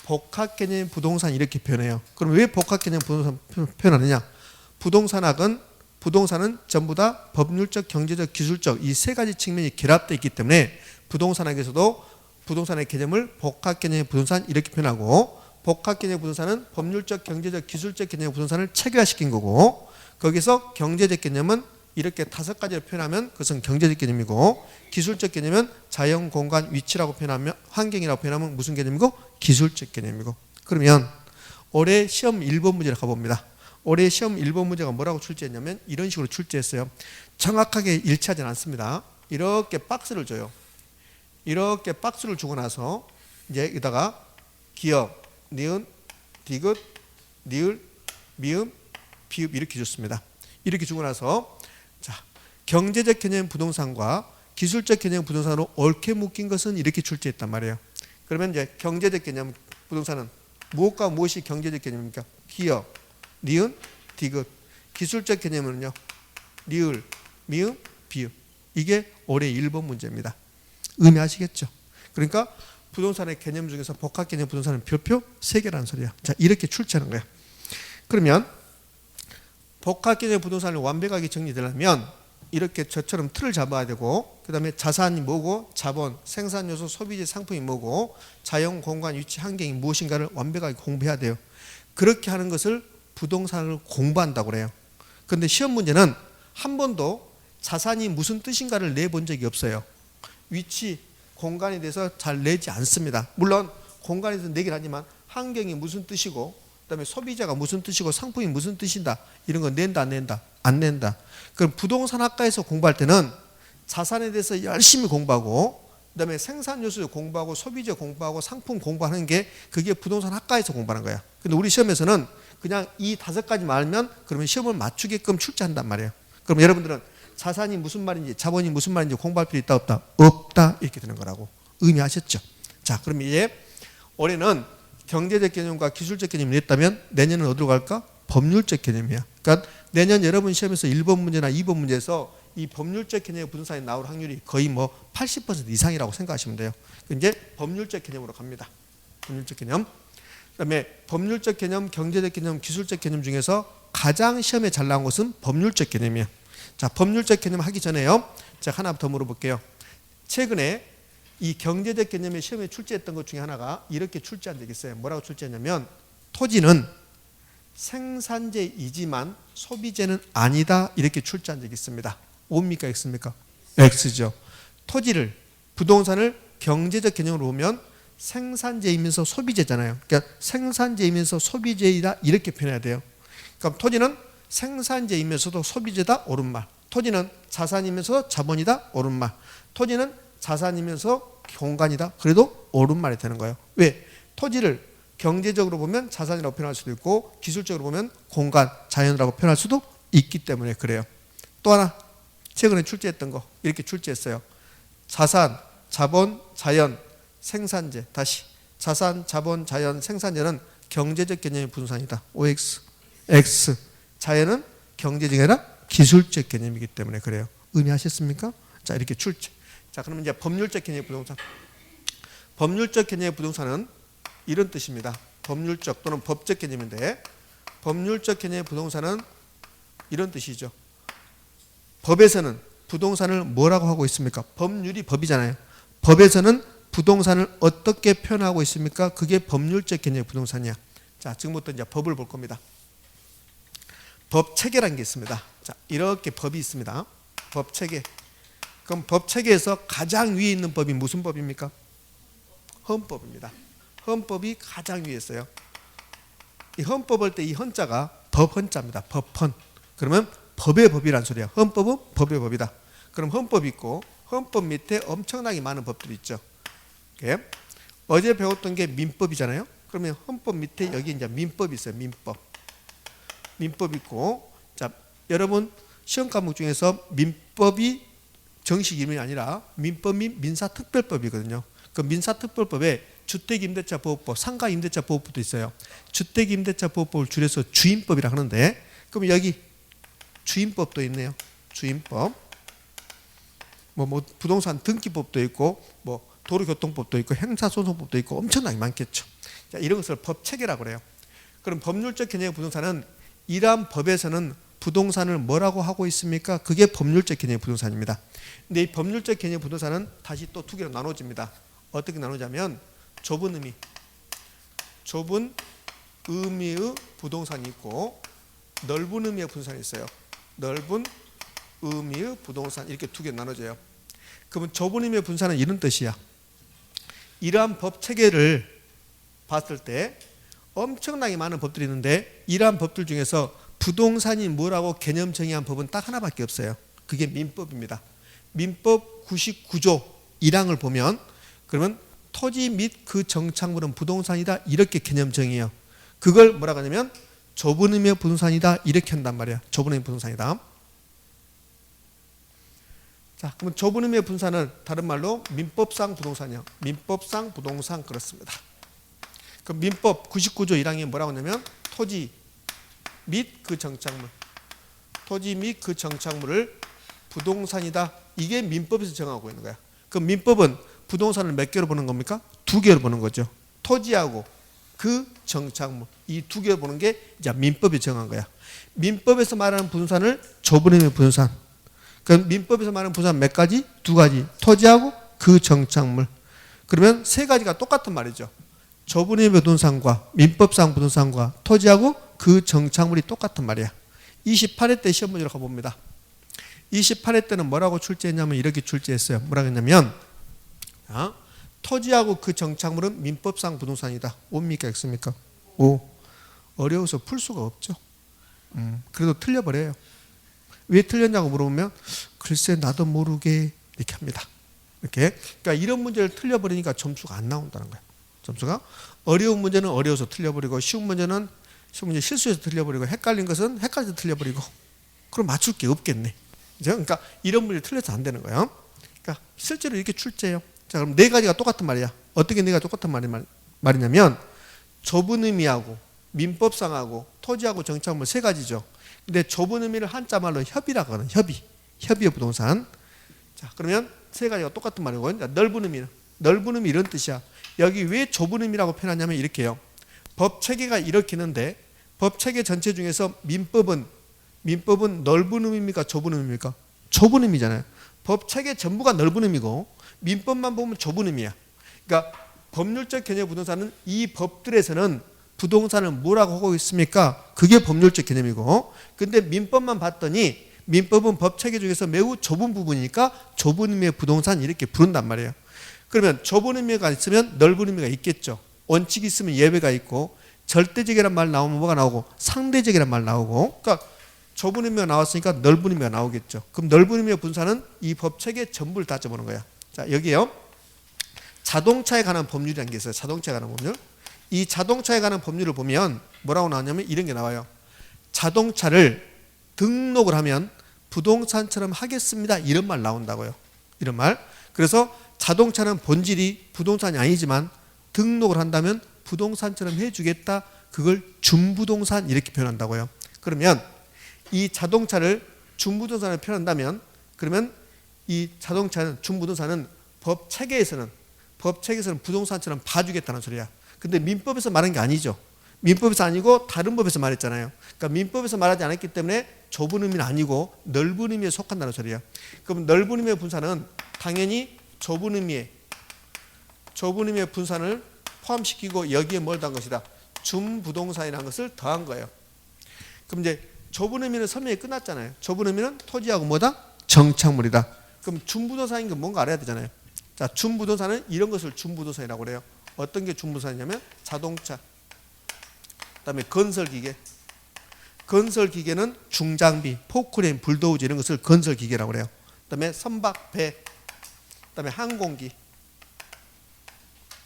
복합 개념의 부동산 이렇게 표현해요. 그럼 왜 복합 개념 부동산 표현하느냐? 부동산은 전부 다 법률적, 경제적, 기술적 이 3가지 측면이 결합되어 있기 때문에 부동산학에서도 부동산의 개념을 복합 개념의 부동산 이렇게 표현하고, 복합 개념의 부동산은 법률적, 경제적, 기술적 개념의 부동산을 체계화시킨 거고, 거기서 경제적 개념은 이렇게 5가지로 표현하면 그것은 경제적 개념이고, 기술적 개념은 자연, 공간, 위치라고 표현하면, 환경이라고 표현하면 무슨 개념이고? 기술적 개념이고. 그러면 올해 시험 1번 문제를 가봅니다. 올해 시험 1번 문제가 뭐라고 출제했냐면 이런 식으로 출제했어요. 정확하게 일치하지는 않습니다. 이렇게 박스를 줘요. 이렇게 박스를 주고 나서 이제 여기다가 기역, 니은, 디귿, 니을, 미음, 비읍 이렇게 줬습니다. 이렇게 주고 나서 자, 경제적 개념 부동산과 기술적 개념 부동산으로 얽혀 묶인 것은 이렇게 출제했단 말이에요. 그러면 이제 경제적 개념 부동산은 무엇과 무엇이 경제적 개념입니까? 기역, 니은, 디귿. 기술적 개념은요, 리을, 미음, 비읍. 이게 올해 1번 문제입니다. 의미하시겠죠? 그러니까 부동산의 개념 중에서 복합 개념 부동산은 별표 3개라는 소리야. 자, 이렇게 출제하는 거야. 그러면 복합 개념 부동산을 완벽하게 정리되려면 이렇게 저처럼 틀을 잡아야 되고, 그 다음에 자산이 뭐고, 자본, 생산 요소, 소비재 상품이 뭐고, 자연, 공간, 위치, 환경이 무엇인가를 완벽하게 공부해야 돼요. 그렇게 하는 것을 부동산을 공부한다고 그래요. 그런데 시험 문제는 한 번도 자산이 무슨 뜻인가를 내본 적이 없어요. 위치, 공간에 대해서 잘 내지 않습니다. 물론 공간에 대해서 내긴 하지만 환경이 무슨 뜻이고, 그 다음에 소비자가 무슨 뜻이고, 상품이 무슨 뜻인다, 이런 거 낸다 안 낸다? 안 낸다. 그럼 부동산학과에서 공부할 때는 자산에 대해서 열심히 공부하고, 그 다음에 생산 요소 공부하고, 소비재 공부하고, 상품 공부하는 게 그게 부동산학과에서 공부하는 거야. 근데 우리 시험에서는 그냥 이 5가지만 알면 그러면 시험을 맞추게끔 출제한단 말이에요. 그럼 여러분들은 자산이 무슨 말인지, 자본이 무슨 말인지 공부할 필요 있다 없다? 없다, 이렇게 되는 거라고. 의미하셨죠? 자, 그럼 이제 올해는 경제적 개념과 기술적 개념이 냈다면 내년은 어디로 갈까? 법률적 개념이야. 그러니까 내년 여러분 시험에서 1번 문제나 2번 문제에서 이 법률적 개념의 부동산이 나올 확률이 거의 뭐 80% 이상이라고 생각하시면 돼요. 이제 법률적 개념으로 갑니다. 법률적 개념. 그다음에 법률적 개념, 경제적 개념, 기술적 개념 중에서 가장 시험에 잘 나온 것은 법률적 개념이에요. 자, 법률적 개념 하기 전에요, 제가 하나 더 물어볼게요. 최근에 이 경제적 개념의 시험에 출제했던 것 중에 하나가 이렇게 출제한 적이 있어요. 뭐라고 출제했냐면 토지는 생산재이지만 소비재는 아니다, 이렇게 출제한 적이 있습니다. 뭡니까? X입니까? X죠. 토지를, 부동산을 경제적 개념으로 보면 생산재이면서 소비재잖아요. 그러니까 생산재이면서 소비재이다, 이렇게 표현해야 돼요. 그럼 토지는 생산재이면서도 소비재다, 옳은 말. 토지는 자산이면서 자본이다, 옳은 말. 토지는 자산이면서 공간이다, 그래도 옳은 말이 되는 거예요. 왜? 토지를 경제적으로 보면 자산이라고 표현할 수도 있고, 기술적으로 보면 공간, 자연이라고 표현할 수도 있기 때문에 그래요. 또 하나, 최근에 출제했던 거 이렇게 출제했어요. 자산, 자본, 자연, 생산재. 다시, 자산, 자본, 자연, 생산재는 경제적 개념의 부동산이다. OX. X. 자연은 경제적이 아니라 기술적 개념이기 때문에 그래요. 의미하셨습니까? 자, 이렇게 출제. 자, 그러면 이제 법률적 개념의 부동산. 법률적 개념의 부동산은 이런 뜻입니다. 법률적 또는 법적 개념인데, 법률적 개념의 부동산은 이런 뜻이죠. 법에서는 부동산을 뭐라고 하고 있습니까? 법률이 법이잖아요. 법에서는 부동산을 어떻게 표현하고 있습니까? 그게 법률적 개념의 부동산이야. 자, 지금부터 이제 법을 볼 겁니다. 법 체계라는 게 있습니다. 자, 이렇게 법이 있습니다. 법 체계. 그럼 법 체계에서 가장 위에 있는 법이 무슨 법입니까? 헌법입니다. 헌법이 가장 위에 있어요. 이 헌법 할 때 이 헌자가 법헌자입니다. 법헌. 그러면 법의 법이란 소리야. 헌법은 법의 법이다. 그럼 헌법이 있고, 헌법 밑에 엄청나게 많은 법들이 있죠. 이렇게. 어제 배웠던 게 민법이잖아요. 그러면 헌법 밑에 여기 이제 민법이 있어요. 민법. 민법 있고, 자, 여러분 시험 과목 중에서 민법이 정식 이름이 아니라 민법이 민사특별법이거든요. 그 민사특별법에 주택임대차보호법, 상가임대차보호법도 있어요. 주택임대차보호법을 줄여서 주임법이라 하는데, 그럼 여기 주임법도 있네요. 주임법. 뭐 부동산 등기법도 있고, 뭐 도로교통법도 있고, 행사소송법도 있고, 엄청나게 많겠죠. 자, 이런 것을 법체계라고 그래요. 그럼 법률적 개념의 부동산은 이러한 법에서는 부동산을 뭐라고 하고 있습니까? 그게 법률적 개념의 부동산입니다. 근데 이 법률적 개념의 부동산은 다시 또 2개로 나눠집니다. 어떻게 나누자면 좁은 의미의 부동산이 있고, 넓은 의미의 부동산이 있어요. 넓은 의미의 부동산 이렇게 두 개 나눠져요. 그러면 좁은 의미의 분산은 이런 뜻이야. 이러한 법 체계를 봤을 때 엄청나게 많은 법들이 있는데 이러한 법들 중에서 부동산이 뭐라고 개념 정의한 법은 딱 하나밖에 없어요. 그게 민법입니다. 민법 99조 1항을 보면 그러면 토지 및 그 정착물은 부동산이다 이렇게 개념 정의해요. 그걸 뭐라고 하냐면 좁은 의미의 부동산이다 이렇게 한단 말이야. 좁은 의미의 부동산이다. 자, 그럼 좁은 의미의 분산은 다른 말로 민법상 부동산이요. 민법상 부동산 그렇습니다. 그럼 민법 99조 1항이 뭐라고 하냐면 토지 및 그 정착물, 토지 및 그 정착물을 부동산이다. 이게 민법에서 정하고 있는 거야. 그럼 민법은 부동산을 몇 개로 보는 겁니까? 두 개로 보는 거죠. 토지하고 그 정착물 이 두 개로 보는 게 이제 민법이 정한 거야. 민법에서 말하는 부동산을 좁은 의미의 부동산. 그럼 민법에서 말하는 부동산 몇 가지? 두 가지. 토지하고 그 정착물. 그러면 세 가지가 똑같은 말이죠. 좁은 의미의 부동산과 민법상 부동산과 토지하고 그 정착물이 똑같은 말이야. 28회 때 시험 문제로 가봅니다. 28회 때는 뭐라고 출제했냐면 이렇게 출제했어요. 뭐라고 했냐면 토지하고 그 정착물은 민법상 부동산이다. O입니까 X입니까? O. 어려워서 풀 수가 없죠. 그래도 틀려버려요. 왜 틀렸냐고 물어보면 글쎄 나도 모르게 이렇게 합니다. 이렇게. 그러니까 이런 문제를 틀려버리니까 점수가 안 나온다는 거예요. 점수가 어려운 문제는 어려워서 틀려버리고 쉬운 문제는 쉬운 문제 실수해서 틀려버리고 헷갈린 것은 헷갈려서 틀려버리고 그럼 맞출 게 없겠네. 그러니까 이런 문제 틀려서 안 되는 거예요. 그러니까 실제로 이렇게 출제해요. 자, 그럼 네 가지가 똑같은 말이야. 어떻게 네 가지가 똑같은 말이냐면 좁은 의미하고 민법상하고 토지하고 정착물 세 가지죠. 근데 좁은 의미를 한자말로 협의라고 하는 협의의 부동산. 자, 그러면 세 가지가 똑같은 말이고 넓은 의미 이런 뜻이야. 여기 왜 좁은 의미라고 표현하냐면 이렇게요. 법 체계가 이렇게 있는데 법 체계 전체 중에서 민법은 넓은 의미입니까? 좁은 의미입니까? 좁은 의미잖아요. 법 체계 전부가 넓은 의미고 민법만 보면 좁은 의미야. 그러니까 법률적 개념의 부동산은 이 법들에서는 부동산을 뭐라고 하고 있습니까? 그게 법률적 개념이고 근데 민법만 봤더니 민법은 법 체계 중에서 매우 좁은 부분이니까 좁은 의미의 부동산 이렇게 부른단 말이에요. 그러면 좁은 의미가 있으면 넓은 의미가 있겠죠. 원칙이 있으면 예외가 있고 절대적이란 말 나오면 뭐가 나오고 상대적이란 말 나오고 그러니까 좁은 의미가 나왔으니까 넓은 의미가 나오겠죠. 그럼 넓은 의미의 분산은 이 법 체계 전부를 다 써보는 거야. 자, 여기요. 자동차에 관한 법률이라는 게 있어요. 자동차에 관한 법률. 이 자동차에 관한 법률을 보면 뭐라고 나오냐면 이런 게 나와요. 자동차를 등록을 하면 부동산처럼 하겠습니다. 이런 말 나온다고요. 이런 말. 그래서 자동차는 본질이 부동산이 아니지만 등록을 한다면 부동산처럼 해주겠다. 그걸 준부동산 이렇게 표현한다고요. 그러면 이 자동차를 준부동산으로 표현한다면 그러면 이 자동차는 준부동산은 법 체계에서는 부동산처럼 봐주겠다는 소리야. 근데 민법에서 말한 게 아니죠. 민법에서 아니고 다른 법에서 말했잖아요. 그러니까 민법에서 말하지 않았기 때문에 좁은 의미는 아니고 넓은 의미에 속한다는 소리야. 그럼 넓은 의미의 분산은 당연히 좁은 의미의 분산을 포함시키고 여기에 뭘 더한 것이다. 준부동산이라는 것을 더한 거예요. 그럼 이제 좁은 의미는 설명이 끝났잖아요. 좁은 의미는 토지하고 뭐다? 정착물이다. 그럼 준부동산인 건 뭔가 알아야 되잖아요. 자, 준부동산은 이런 것을 준부동산이라고 그래요. 어떤 게 준부동산이냐면 자동차, 그다음에 건설기계. 건설기계는 중장비, 포크레인, 불도우즈 이런 것을 건설기계라고 그래요. 그다음에 선박, 배, 그다음에 항공기,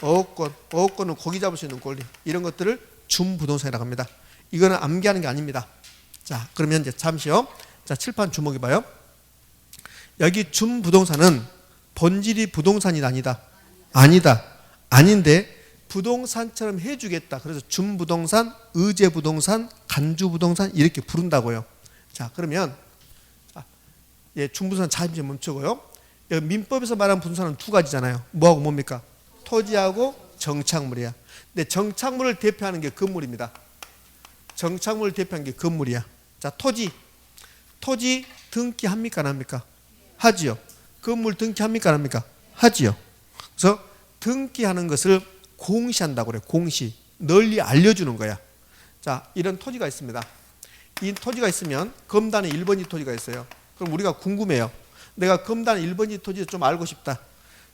어업권은 고기 잡을 수 있는 권리 이런 것들을 준부동산이라고 합니다. 이거는 암기하는 게 아닙니다. 자, 그러면 이제 잠시요. 자, 칠판 주목해봐요. 여기 준부동산은 본질이 부동산이 아니다. 아닌데 부동산처럼 해주겠다. 그래서 준부동산, 의제부동산, 간주부동산 이렇게 부른다고요. 자, 그러면 준부동산 잠시 멈추고요. 여기 민법에서 말하는 부동산은 두 가지잖아요. 뭐하고 뭡니까? 토지하고 정착물이야. 근데 정착물을 대표하는 게 건물입니다. 정착물을 대표하는 게 건물이야. 자, 토지 등기합니까? 안 합니까? 하지요. 건물 등기합니까? 안 합니까? 하지요. 그래서 등기하는 것을 공시한다고 그래요. 공시. 널리 알려주는 거야. 자, 이런 토지가 있습니다. 이 토지가 있으면 검단에 1번지 토지가 있어요. 그럼 우리가 궁금해요. 내가 검단 1번지 토지에 좀 알고 싶다.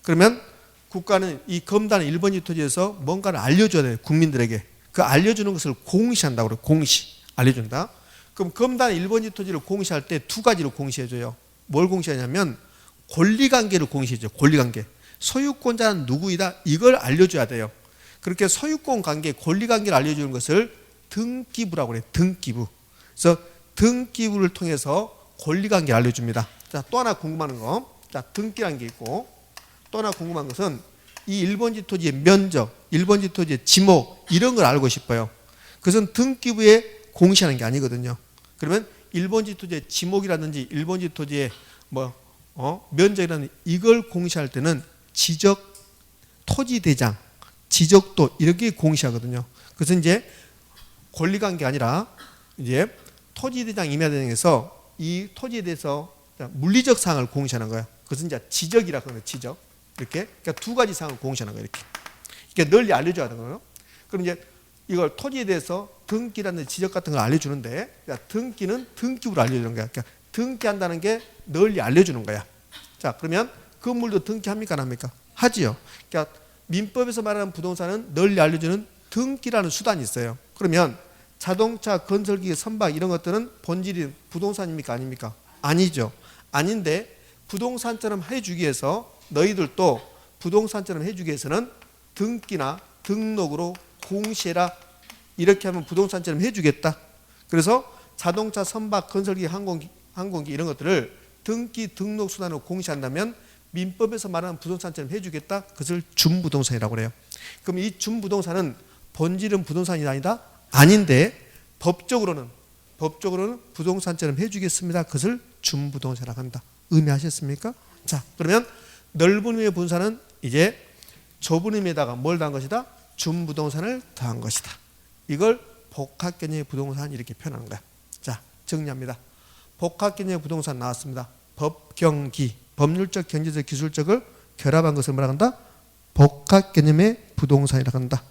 그러면 국가는 이 검단 1번지 토지에서 뭔가를 알려줘야 돼요. 국민들에게. 그 알려주는 것을 공시한다고 그래요. 공시. 알려준다. 그럼 검단 1번지 토지를 공시할 때 두 가지로 공시해줘요. 뭘 공시하냐면 권리관계를 공시해줘요. 권리관계. 소유권자는 누구이다. 이걸 알려줘야 돼요. 그렇게 소유권 관계, 권리관계를 알려주는 것을 등기부라고 그래요. 등기부. 그래서 등기부를 통해서 권리관계를 알려줍니다. 자, 또 하나 궁금한 거. 자, 등기란 게 있고 또 하나 궁금한 것은 이 1번지 토지의 면적, 1번지 토지의 지목 이런 걸 알고 싶어요. 그것은 등기부에 공시하는 게 아니거든요. 그러면 1번지 토지의 지목이라든지 1번지 토지의 면적이라는 이걸 공시할 때는 지적 토지대장, 지적도 이렇게 공시하거든요. 그래서 이제 권리관계가 아니라 이제 토지대장 임야대장에서 이 토지에 대해서 물리적 사항을 공시하는 거예요. 그것은 이제 지적이라고 하는 거예요. 지적. 이렇게. 그러니까 두 가지 사항을 공시하는 거예요. 이렇게. 이렇게 널리 알려줘야 되는 거예요. 그럼 이제 이걸 토지에 대해서 등기라는 지적 같은 걸 알려주는데 그러니까 등기는 등기부로 알려주는 거야. 그러니까 등기한다는 게 널리 알려주는 거야. 자, 그러면 건물도 등기합니까? 안 합니까? 하지요. 그러니까 민법에서 말하는 부동산은 널리 알려주는 등기라는 수단이 있어요. 그러면 자동차, 건설기계, 선박 이런 것들은 본질이 부동산입니까? 아닙니까? 아니죠. 아닌데 부동산처럼 해주기 위해서 너희들도 부동산처럼 해주기 위해서는 등기나 등록으로 공시해라. 이렇게 하면 부동산처럼 해주겠다. 그래서 자동차, 선박, 건설기계, 항공기 이런 것들을 등기, 등록 수단으로 공시한다면 민법에서 말하는 부동산처럼 해주겠다. 그것을 준부동산이라고 그래요. 그럼 이 준부동산은 본질은 부동산이 아니다? 아닌데 법적으로는 부동산처럼 해주겠습니다. 그것을 준부동산이라고 한다. 의미하셨습니까? 자, 그러면 넓은 의미의 부동산은 이제 좁은 의미에다가 뭘 더한 것이다? 준부동산을 더한 것이다. 이걸 복합개념의 부동산 이렇게 표현하는 거야. 자, 정리합니다. 복합개념의 부동산 나왔습니다. 법경기, 법률적, 경제적, 기술적을 결합한 것을 뭐라 한다? 복합개념의 부동산이라고 한다.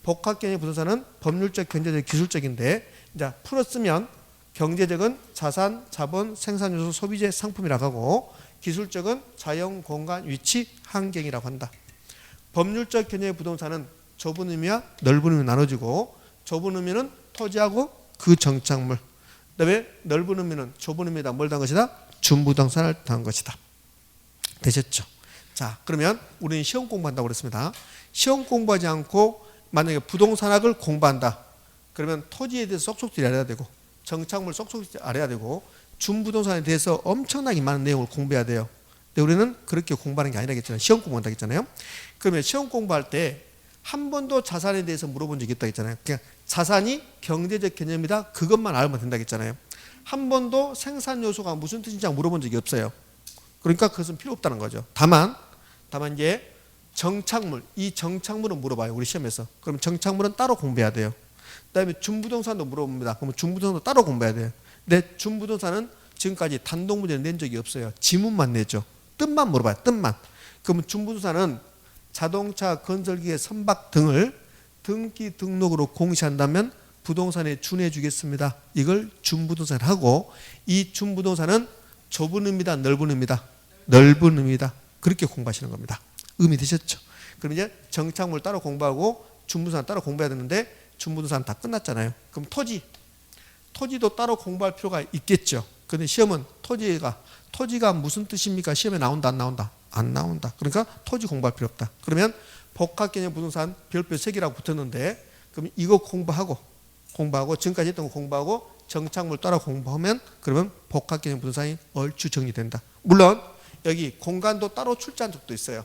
복합개념의 부동산은 법률적, 경제적, 기술적인데 이제 풀었으면 경제적은 자산, 자본, 생산요소, 소비재, 상품이라고 하고 기술적은 자연, 공간, 위치, 환경이라고 한다. 법률적 개념의 부동산은 좁은 의미와 넓은 의미 나눠지고 좁은 의미는 토지하고 그 정착물, 그다음에 넓은 의미는 좁은 의미에다 뭘 더한 것이다? 준부동산을 더한 것이다. 되셨죠? 자, 그러면 우리는 시험 공부한다고 그랬습니다. 시험 공부하지 않고 만약에 부동산학을 공부한다. 그러면 토지에 대해서 쏙쏙들이 알아야 되고 정착물 쏙쏙들이 알아야 되고 준부동산에 대해서 엄청나게 많은 내용을 공부해야 돼요. 근데 우리는 그렇게 공부하는 게 아니라 했잖아요. 시험 공부한다 했잖아요. 그러면 시험 공부할 때 한 번도 자산에 대해서 물어본 적이 있다 했잖아요. 그냥 자산이 경제적 개념이다. 그것만 알면 된다 했잖아요. 한 번도 생산 요소가 무슨 뜻인지 물어본 적이 없어요. 그러니까 그것은 필요 없다는 거죠. 다만 이제 정착물, 이 정착물은 물어봐요. 우리 시험에서. 그럼 정착물은 따로 공부해야 돼요. 그다음에 준부동산도 물어봅니다. 그러면 준부동산도 따로 공부해야 돼요. 근데 준부동산은 지금까지 단독 문제를 낸 적이 없어요. 지문만 내죠. 뜻만 물어봐요. 뜻만. 그러면 준부동산은 자동차, 건설기계, 선박 등을 등기 등록으로 공시한다면 부동산에 준해 주겠습니다. 이걸 준부동산을 하고 이 준부동산은 좁은 의미다, 넓은 의미다. 넓은 의미다. 그렇게 공부하시는 겁니다. 의미 되셨죠? 그럼 이제 정착물 따로 공부하고 준부동산 따로 공부해야 되는데 준부동산 다 끝났잖아요. 그럼 토지도 따로 공부할 필요가 있겠죠. 그런데 시험은 토지가 무슨 뜻입니까? 시험에 나온다 안 나온다? 안 나온다. 그러니까 토지 공부할 필요 없다. 그러면 복합개념 부동산 별표 3개라고 붙었는데 그럼 이거 공부하고 지금까지 했던 거 공부하고 정착물 따라 공부하면 그러면 복합개념 부동산이 얼추 정리된다. 물론 여기 공간도 따로 출제한 적도 있어요.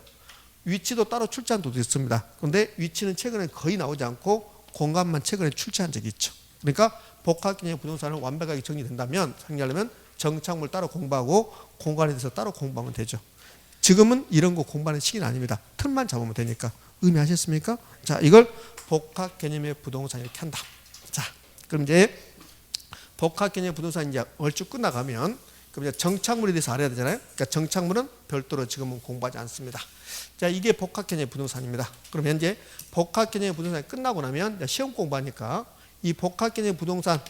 위치도 따로 출제한 적도 있습니다. 그런데 위치는 최근에 거의 나오지 않고 공간만 최근에 출제한 적이 있죠. 그러니까 복합개념 부동산을 완벽하게 정리된다면 정리하려면 정착물 따로 공부하고 공간에 대해서 따로 공부하면 되죠. 지금은 이런 거 공부하는 시기는 아닙니다. 틀만 잡으면 되니까. 의미하셨습니까? 자, 이걸 복합 개념의 부동산 이렇게 한다. 자, 그럼 이제 복합 개념의 부동산 이제 얼추 끝나가면 그럼 이제 정착물에 대해서 알아야 되잖아요. 그러니까 정착물은 별도로 지금은 공부하지 않습니다. 자, 이게 복합 개념의 부동산입니다. 그러면 이제 복합 개념의 부동산이 끝나고 나면 시험 공부하니까 이 복합 개념의 부동산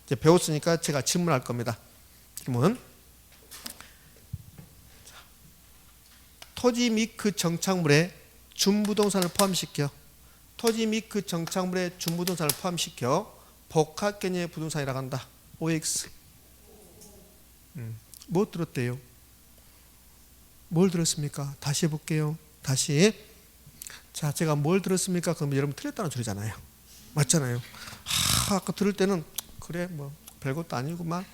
이제 배웠으니까 제가 질문할 겁니다. 그러면 토지 및 그 정착물에 준부동산을 포함시켜 토지 및 그 정착물에 준부동산을 포함시켜 복합 개념의 부동산이라고 한다. OX. 뭐 들었대요? 뭘 들었습니까? 다시 해볼게요. 다시. 자, 제가 뭘 들었습니까? 그럼 여러분 틀렸다는 소리잖아요. 맞잖아요. 아까 들을 때는 그래 뭐 별것도 아니구만.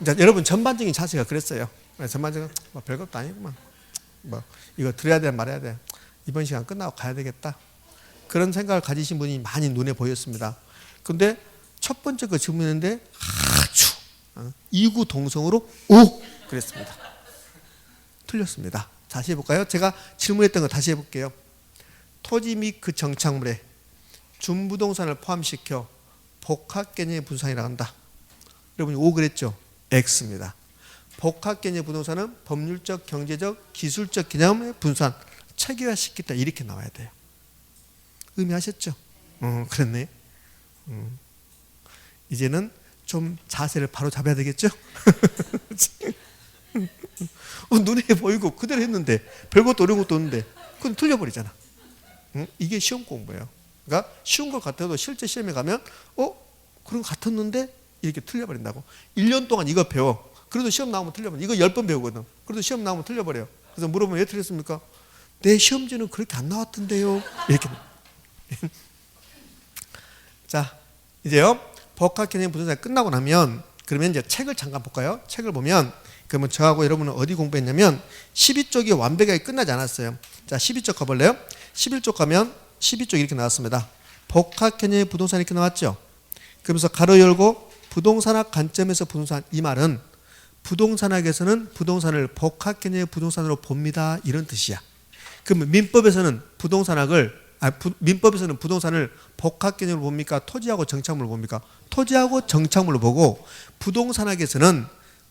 이제 여러분 전반적인 자세가 그랬어요. 전반적인 뭐 별것도 아니구만. 뭐 이거 들어야 돼 말아야 돼. 이번 시간 끝나고 가야 되겠다. 그런 생각을 가지신 분이 많이 눈에 보였습니다. 근데 첫 번째 거 질문인데 아주 이구동성으로 오 그랬습니다. 틀렸습니다. 다시 해볼까요? 제가 질문했던 거 다시 해볼게요. 토지 및 그 정착물에 준부동산을 포함시켜 복합 개념의 부동산이라고 한다. 여러분이 O 그랬죠? X입니다. 복합 개념의 부동산은 법률적, 경제적, 기술적 개념의 분산 체계화시켰다 이렇게 나와야 돼요. 의미하셨죠? 그렇네. 이제는 좀 자세를 바로 잡아야 되겠죠? 눈에 보이고 그대로 했는데 별것도 어려운 것도 없는데 그건 틀려버리잖아. 이게 시험 공부예요. 그러니까 쉬운 것 같아도 실제 시험에 가면 그런 것 같았는데 이렇게 틀려버린다고. 1년 동안 이거 배워. 그래도 시험 나오면 틀려버려. 이거 10번 배우거든. 그래도 시험 나오면 틀려버려요. 그래서 물어보면 왜 틀렸습니까? 내 시험지는 그렇게 안 나왔던데요. 이렇게. 자, 이제요. 복합 개념 부동산이 끝나고 나면 그러면 이제 책을 잠깐 볼까요? 책을 보면 그러면 저하고 여러분은 어디 공부했냐면 12쪽이 완벽하게 끝나지 않았어요. 자, 12쪽 가볼래요? 11쪽 가면 12쪽 이렇게 나왔습니다. 복합 개념의 부동산이 이렇게 나왔죠. 그러면서 가로 열고 부동산학 관점에서 부동산 이 말은 부동산학에서는 부동산을 복합 개념의 부동산으로 봅니다. 이런 뜻이야. 그러면 민법에서는 민법에서는 부동산을 복합 개념으로 봅니까? 토지하고 정착물로 봅니까? 토지하고 정착물로 보고 부동산학에서는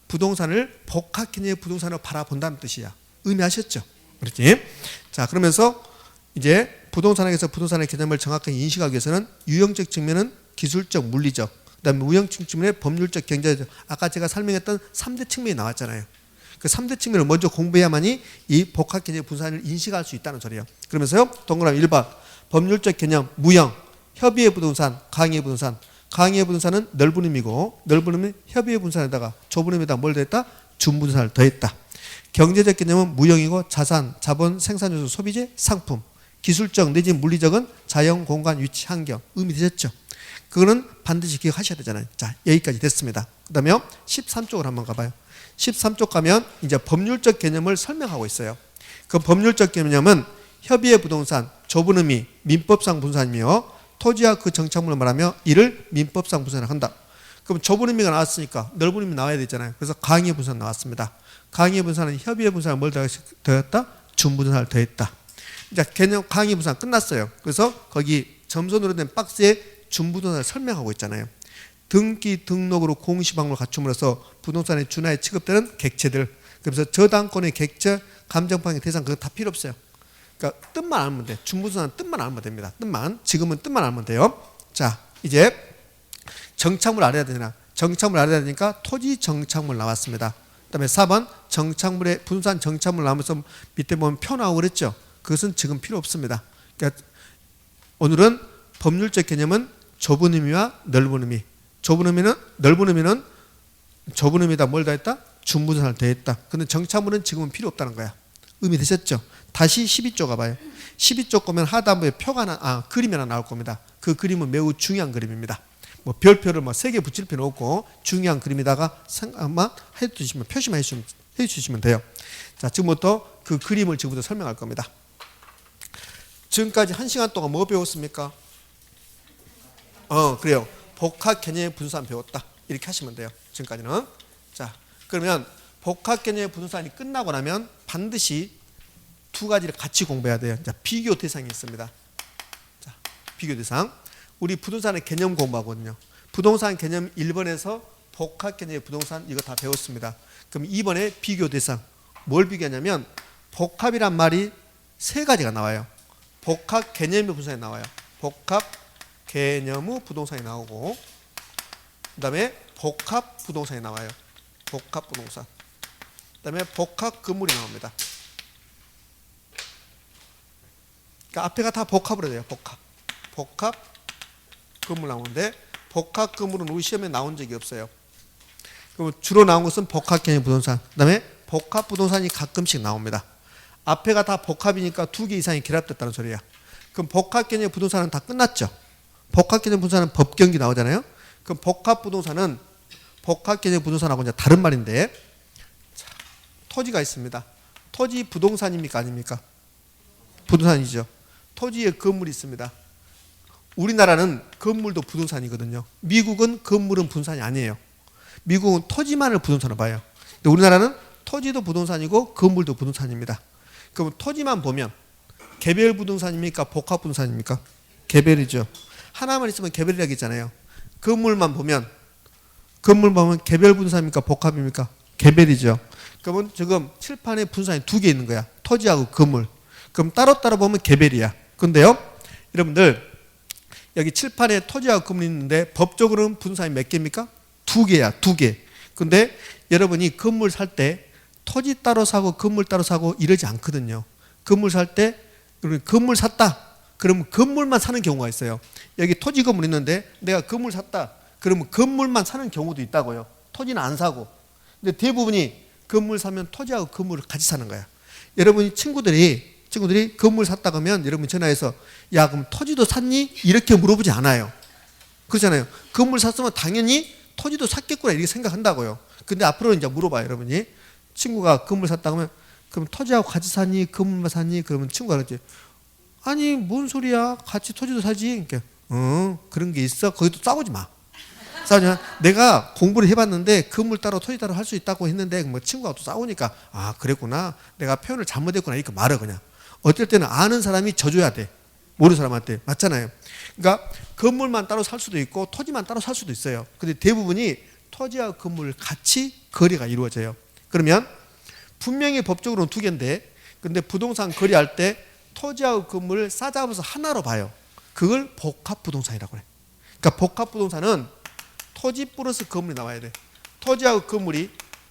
부동산을 복합 개념의 부동산으로 바라본다는 뜻이야. 의미하셨죠? 그렇지? 자, 그러면서 이제 부동산학에서 부동산의 개념을 정확하게 인식하기 위해서는 유형적 측면은 기술적, 물리적, 그다음에 우형적 측면의 법률적, 경제적. 아까 제가 설명했던 3대 측면이 나왔잖아요. 그 3대 측면을 먼저 공부해야만이 이 복합 개념의 부동산을 인식할 수 있다는 소리예요. 그러면서요. 동그라미 1번 법률적 개념, 무형, 협의의 부동산, 강의의 부동산. 강의의 부동산은 넓은 의미고 넓은 의미는 협의의 부동산에다가 좁은 의미에다 뭘 더했다? 준부동산을 더했다. 경제적 개념은 무형이고 자산, 자본, 생산요소, 소비재, 상품. 기술적 내지 물리적은 자연, 공간, 위치, 환경. 의미 되셨죠? 그거는 반드시 기억하셔야 되잖아요. 자, 여기까지 됐습니다. 그 다음에 13쪽으로 한번 가봐요. 13쪽 가면 이제 법률적 개념을 설명하고 있어요. 그 법률적 개념은 협의의 부동산, 좁은 의미, 민법상 분산이며 토지와 그 정착물을 말하며 이를 민법상 분산을 한다. 그럼 좁은 의미가 나왔으니까 넓은 의미 나와야 되잖아요. 그래서 강의의 분산 나왔습니다. 강의의 분산은 협의의 분산을 뭘 더했다? 준부동산을 더했다. 이제 개념 강의 분산 끝났어요. 그래서 거기 점선으로 된 박스에 준부동산을 설명하고 있잖아요. 등기 등록으로 공시방법을 갖춤으로써 부동산의 준하에 취급되는 객체들. 그래서 저당권의 객체, 감정방해 대상 그거 다 필요 없어요. 그러니까 뜻만 알면 돼. 준부동산은 뜻만 알면 됩니다. 뜻만. 지금은 뜻만 알면 돼요. 자, 이제 정착물 알아야 되나? 정착물 알아야 되니까 토지 정착물 나왔습니다. 그다음에 4번 정착물의 분산 정착물 나오면서 밑에 보면 표 나오고 그랬죠. 그것은 지금 필요 없습니다. 그러니까 오늘은 법률적 개념은 좁은 의미와 넓은 의미. 좁은 의미는 넓은 의미는 좁은 의미다 뭘 더했다? 준부동산을 더했다. 근데 정착물은 지금은 필요 없다는 거야. 의미 되셨죠? 다시 12쪽 가봐요. 12쪽 보면 하단부에 표가 그림이 하나 나올 겁니다. 그 그림은 매우 중요한 그림입니다. 뭐 별표를 뭐 3개 붙일 필요 없고 중요한 그림에다가 생각만 해주시면 표시만 해주시면 돼요. 자, 지금부터 그 그림을 지금부터 설명할 겁니다. 지금까지 1시간 동안 뭐 배웠습니까? 그래요. 복합 개념의 분산 배웠다. 이렇게 하시면 돼요. 지금까지는. 자, 그러면 복합 개념의 분산이 끝나고 나면 반드시 두 가지를 같이 공부해야 돼요. 자, 비교 대상이 있습니다. 자, 비교 대상. 우리 부동산의 개념 공부하거든요. 부동산 개념 1번에서 복합 개념의 부동산 이거 다 배웠습니다. 그럼 2번에 비교 대상. 뭘 비교하냐면 복합이란 말이 3가지가 나와요. 복합 개념의 부동산이 나와요. 복합 개념의 부동산이 나오고 그 다음에 복합 부동산이 나와요. 복합 부동산. 그 다음에 복합 건물이 나옵니다. 그러니까 앞에가 다 복합으로 돼요. 복합 건물 나오는데 복합 건물은 우리 시험에 나온 적이 없어요. 그럼 주로 나온 것은 복합 개념 부동산. 그다음에 복합 부동산이 가끔씩 나옵니다. 앞에가 다 복합이니까 2개 이상이 결합됐다는 소리야. 그럼 복합 개념 부동산은 다 끝났죠. 복합 개념 부동산은 법경기 나오잖아요. 그럼 복합 부동산은 복합 개념 부동산하고 이제 다른 말인데, 자, 토지가 있습니다. 토지 부동산입니까 아닙니까? 부동산이죠. 토지에 건물이 있습니다. 우리나라는 건물도 부동산이거든요. 미국은 건물은 부동산이 아니에요. 미국은 토지만을 부동산으로 봐요. 근데 우리나라는 토지도 부동산이고 건물도 부동산입니다. 그럼 토지만 보면 개별 부동산입니까? 복합 부동산입니까? 개별이죠. 하나만 있으면 개별이라고 했잖아요. 건물만 보면 개별 부동산입니까? 복합입니까? 개별이죠. 그러면 지금 칠판에 분산이 2개 있는 거야. 토지하고 건물. 그럼 따로따로 보면 개별이야. 근데요, 여러분들 여기 칠판에 토지하고 건물이 있는데 법적으로는 분산이 몇 개입니까? 2개야. 2개. 근데 여러분이 건물 살 때 토지 따로 사고 건물 따로 사고 이러지 않거든요. 건물 살 때 건물 샀다. 그러면 건물만 사는 경우가 있어요. 여기 토지 건물 있는데 내가 건물 샀다. 그러면 건물만 사는 경우도 있다고요. 토지는 안 사고. 근데 대부분이 건물 사면 토지하고 건물을 같이 사는 거야. 여러분이 친구들이 건물 샀다 그러면 여러분 전화해서 야 그럼 토지도 샀니? 이렇게 물어보지 않아요. 그렇잖아요. 건물 샀으면 당연히 토지도 샀겠구나 이렇게 생각한다고요. 근데 앞으로 이제 물어봐요. 여러분이 친구가 건물 샀다 그러면 그럼 토지하고 같이 사니? 건물만 사니? 그러면 친구가 그러지. 아니 뭔 소리야? 같이 토지도 사지. 그러니까 그런 게 있어. 거기도 싸우지 마. 싸우냐? 내가 공부를 해봤는데 건물 따로 토지 따로 할 수 있다고 했는데 뭐 친구가 또 싸우니까 아 그랬구나. 내가 표현을 잘못했구나 이렇게 말해 그냥. 어떨 때는 아는 사람이 져줘야 돼. 모르는 사람한테. 맞잖아요. 그러니까 건물만 따로 살 수도 있고 토지만 따로 살 수도 있어요. 근데 대부분이 토지와 건물 같이 거래가 이루어져요. 그러면 분명히 법적으로는 2개인데 근데 부동산 거래할 때 토지하고 건물을 싸잡아서 하나로 봐요. 그걸 복합부동산이라고 해. 그러니까 복합부동산은 토지 플러스 건물이 나와야 돼. 토지하고 건물이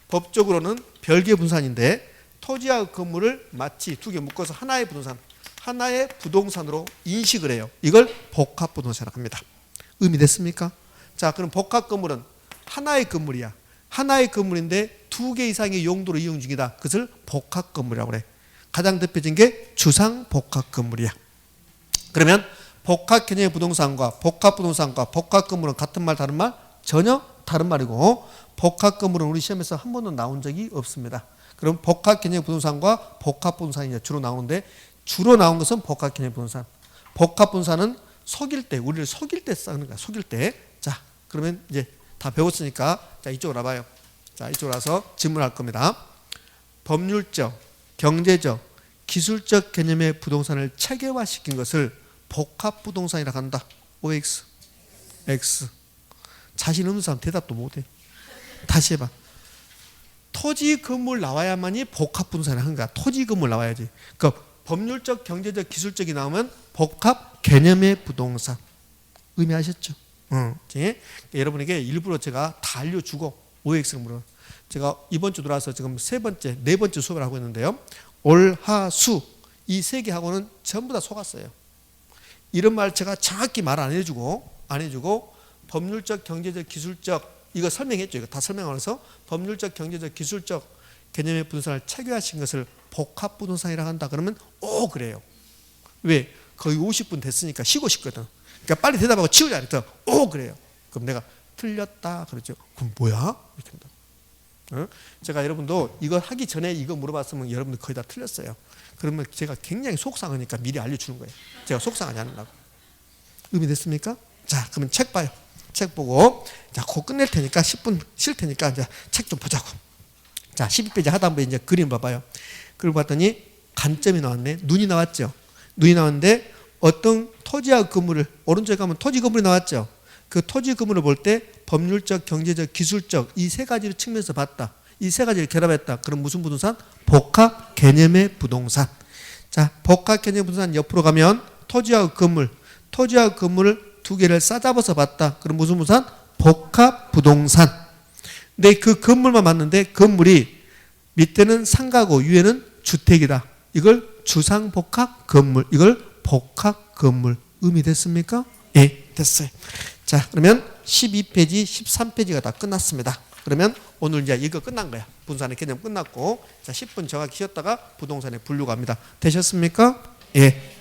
법적으로는 별개 분산인데 토지하고 건물을 마치 2개 묶어서 하나의 부동산으로 인식을 해요. 이걸 복합부동산이라고 합니다. 의미됐습니까? 자, 그럼 복합 건물은 하나의 건물이야. 하나의 건물인데 2개 이상의 용도로 이용 중이다. 그것을 복합 건물이라고 그래. 가장 대표적인 게 주상 복합 건물이야. 그러면 복합 개념의 부동산과 복합 부동산과 복합 건물은 같은 말 다른 말? 전혀 다른 말이고 복합 건물은 우리 시험에서 한 번도 나온 적이 없습니다. 그럼 복합 개념의 부동산과 복합 부동산이 주로 나오는데 주로 나온 것은 복합 개념의 부동산. 복합 부동산은 속일 때 우리를 속일 때 쓰는 거야. 속일 때. 자, 그러면 이제 다 배웠으니까 자 이쪽으로 와봐요. 자 이쪽으로 와서 질문할 겁니다. 법률적, 경제적, 기술적 개념의 부동산을 체계화시킨 것을 복합 부동산이라고 한다. OX, X. 자신 없는 사람 대답도 못해. 다시 해봐. 토지 건물 나와야만이 복합 부동산을 하는 거야. 토지 건물 나와야지. 그러니까 법률적, 경제적, 기술적이 나오면 복합 개념의 부동산. 의미하셨죠? 여러분에게 일부러 제가 다 알려주고 OX를 물어. 제가 이번 주 들어와서 지금 네 번째 수업을 하고 있는데요. 올, 하, 수 이 3개 하고는 전부 다 속았어요. 이런 말 제가 정확히 말 안 해주고 법률적, 경제적, 기술적 이거 설명했죠. 이거 다 설명하면서 법률적, 경제적, 기술적 개념의 부동산을 체계화시킨 것을 복합 부동산이라고 한다. 그러면 그래요. 왜? 거의 50분 됐으니까 쉬고 싶거든. 그러니까 빨리 대답하고 치우자. 그래서 그래요. 그럼 내가 틀렸다 그러죠. 그럼 뭐야? 이렇게 한다. 제가 여러분도 이거 하기 전에 이거 물어봤으면 여러분들 거의 다 틀렸어요. 그러면 제가 굉장히 속상하니까 미리 알려주는 거예요. 제가 속상하지 않으려고. 의미됐습니까? 자, 그러면 책 봐요. 책 보고 자, 곧 끝낼 테니까 10분 쉴 테니까 이제 책 좀 보자고. 자, 12페이지 하다 보면 이제 그림 봐봐요. 그걸 봤더니 관점이 나왔네. 눈이 나왔죠. 눈이 나왔는데 어떤 토지와 건물을 오른쪽에 가면 토지 건물이 나왔죠. 그 토지 건물을 볼 때 법률적, 경제적, 기술적 이 3가지를 측면에서 봤다. 이 3가지를 결합했다. 그럼 무슨 부동산? 복합 개념의 부동산. 자, 복합 개념의 부동산 옆으로 가면 토지와 건물을 2개를 싸잡아서 봤다. 그럼 무슨 부동산? 복합 부동산. 근데 그 건물만 봤는데 건물이 밑에는 상가고 위에는 주택이다. 이걸 주상복합 건물. 이걸 복합 건물 의미됐습니까? 예, 됐어요. 자, 그러면 12페이지, 13페이지가 다 끝났습니다. 그러면 오늘 이제 이거 끝난 거야. 분산의 개념 끝났고, 자, 10분 정확히 쉬었다가 부동산의 분류 갑니다. 되셨습니까? 예.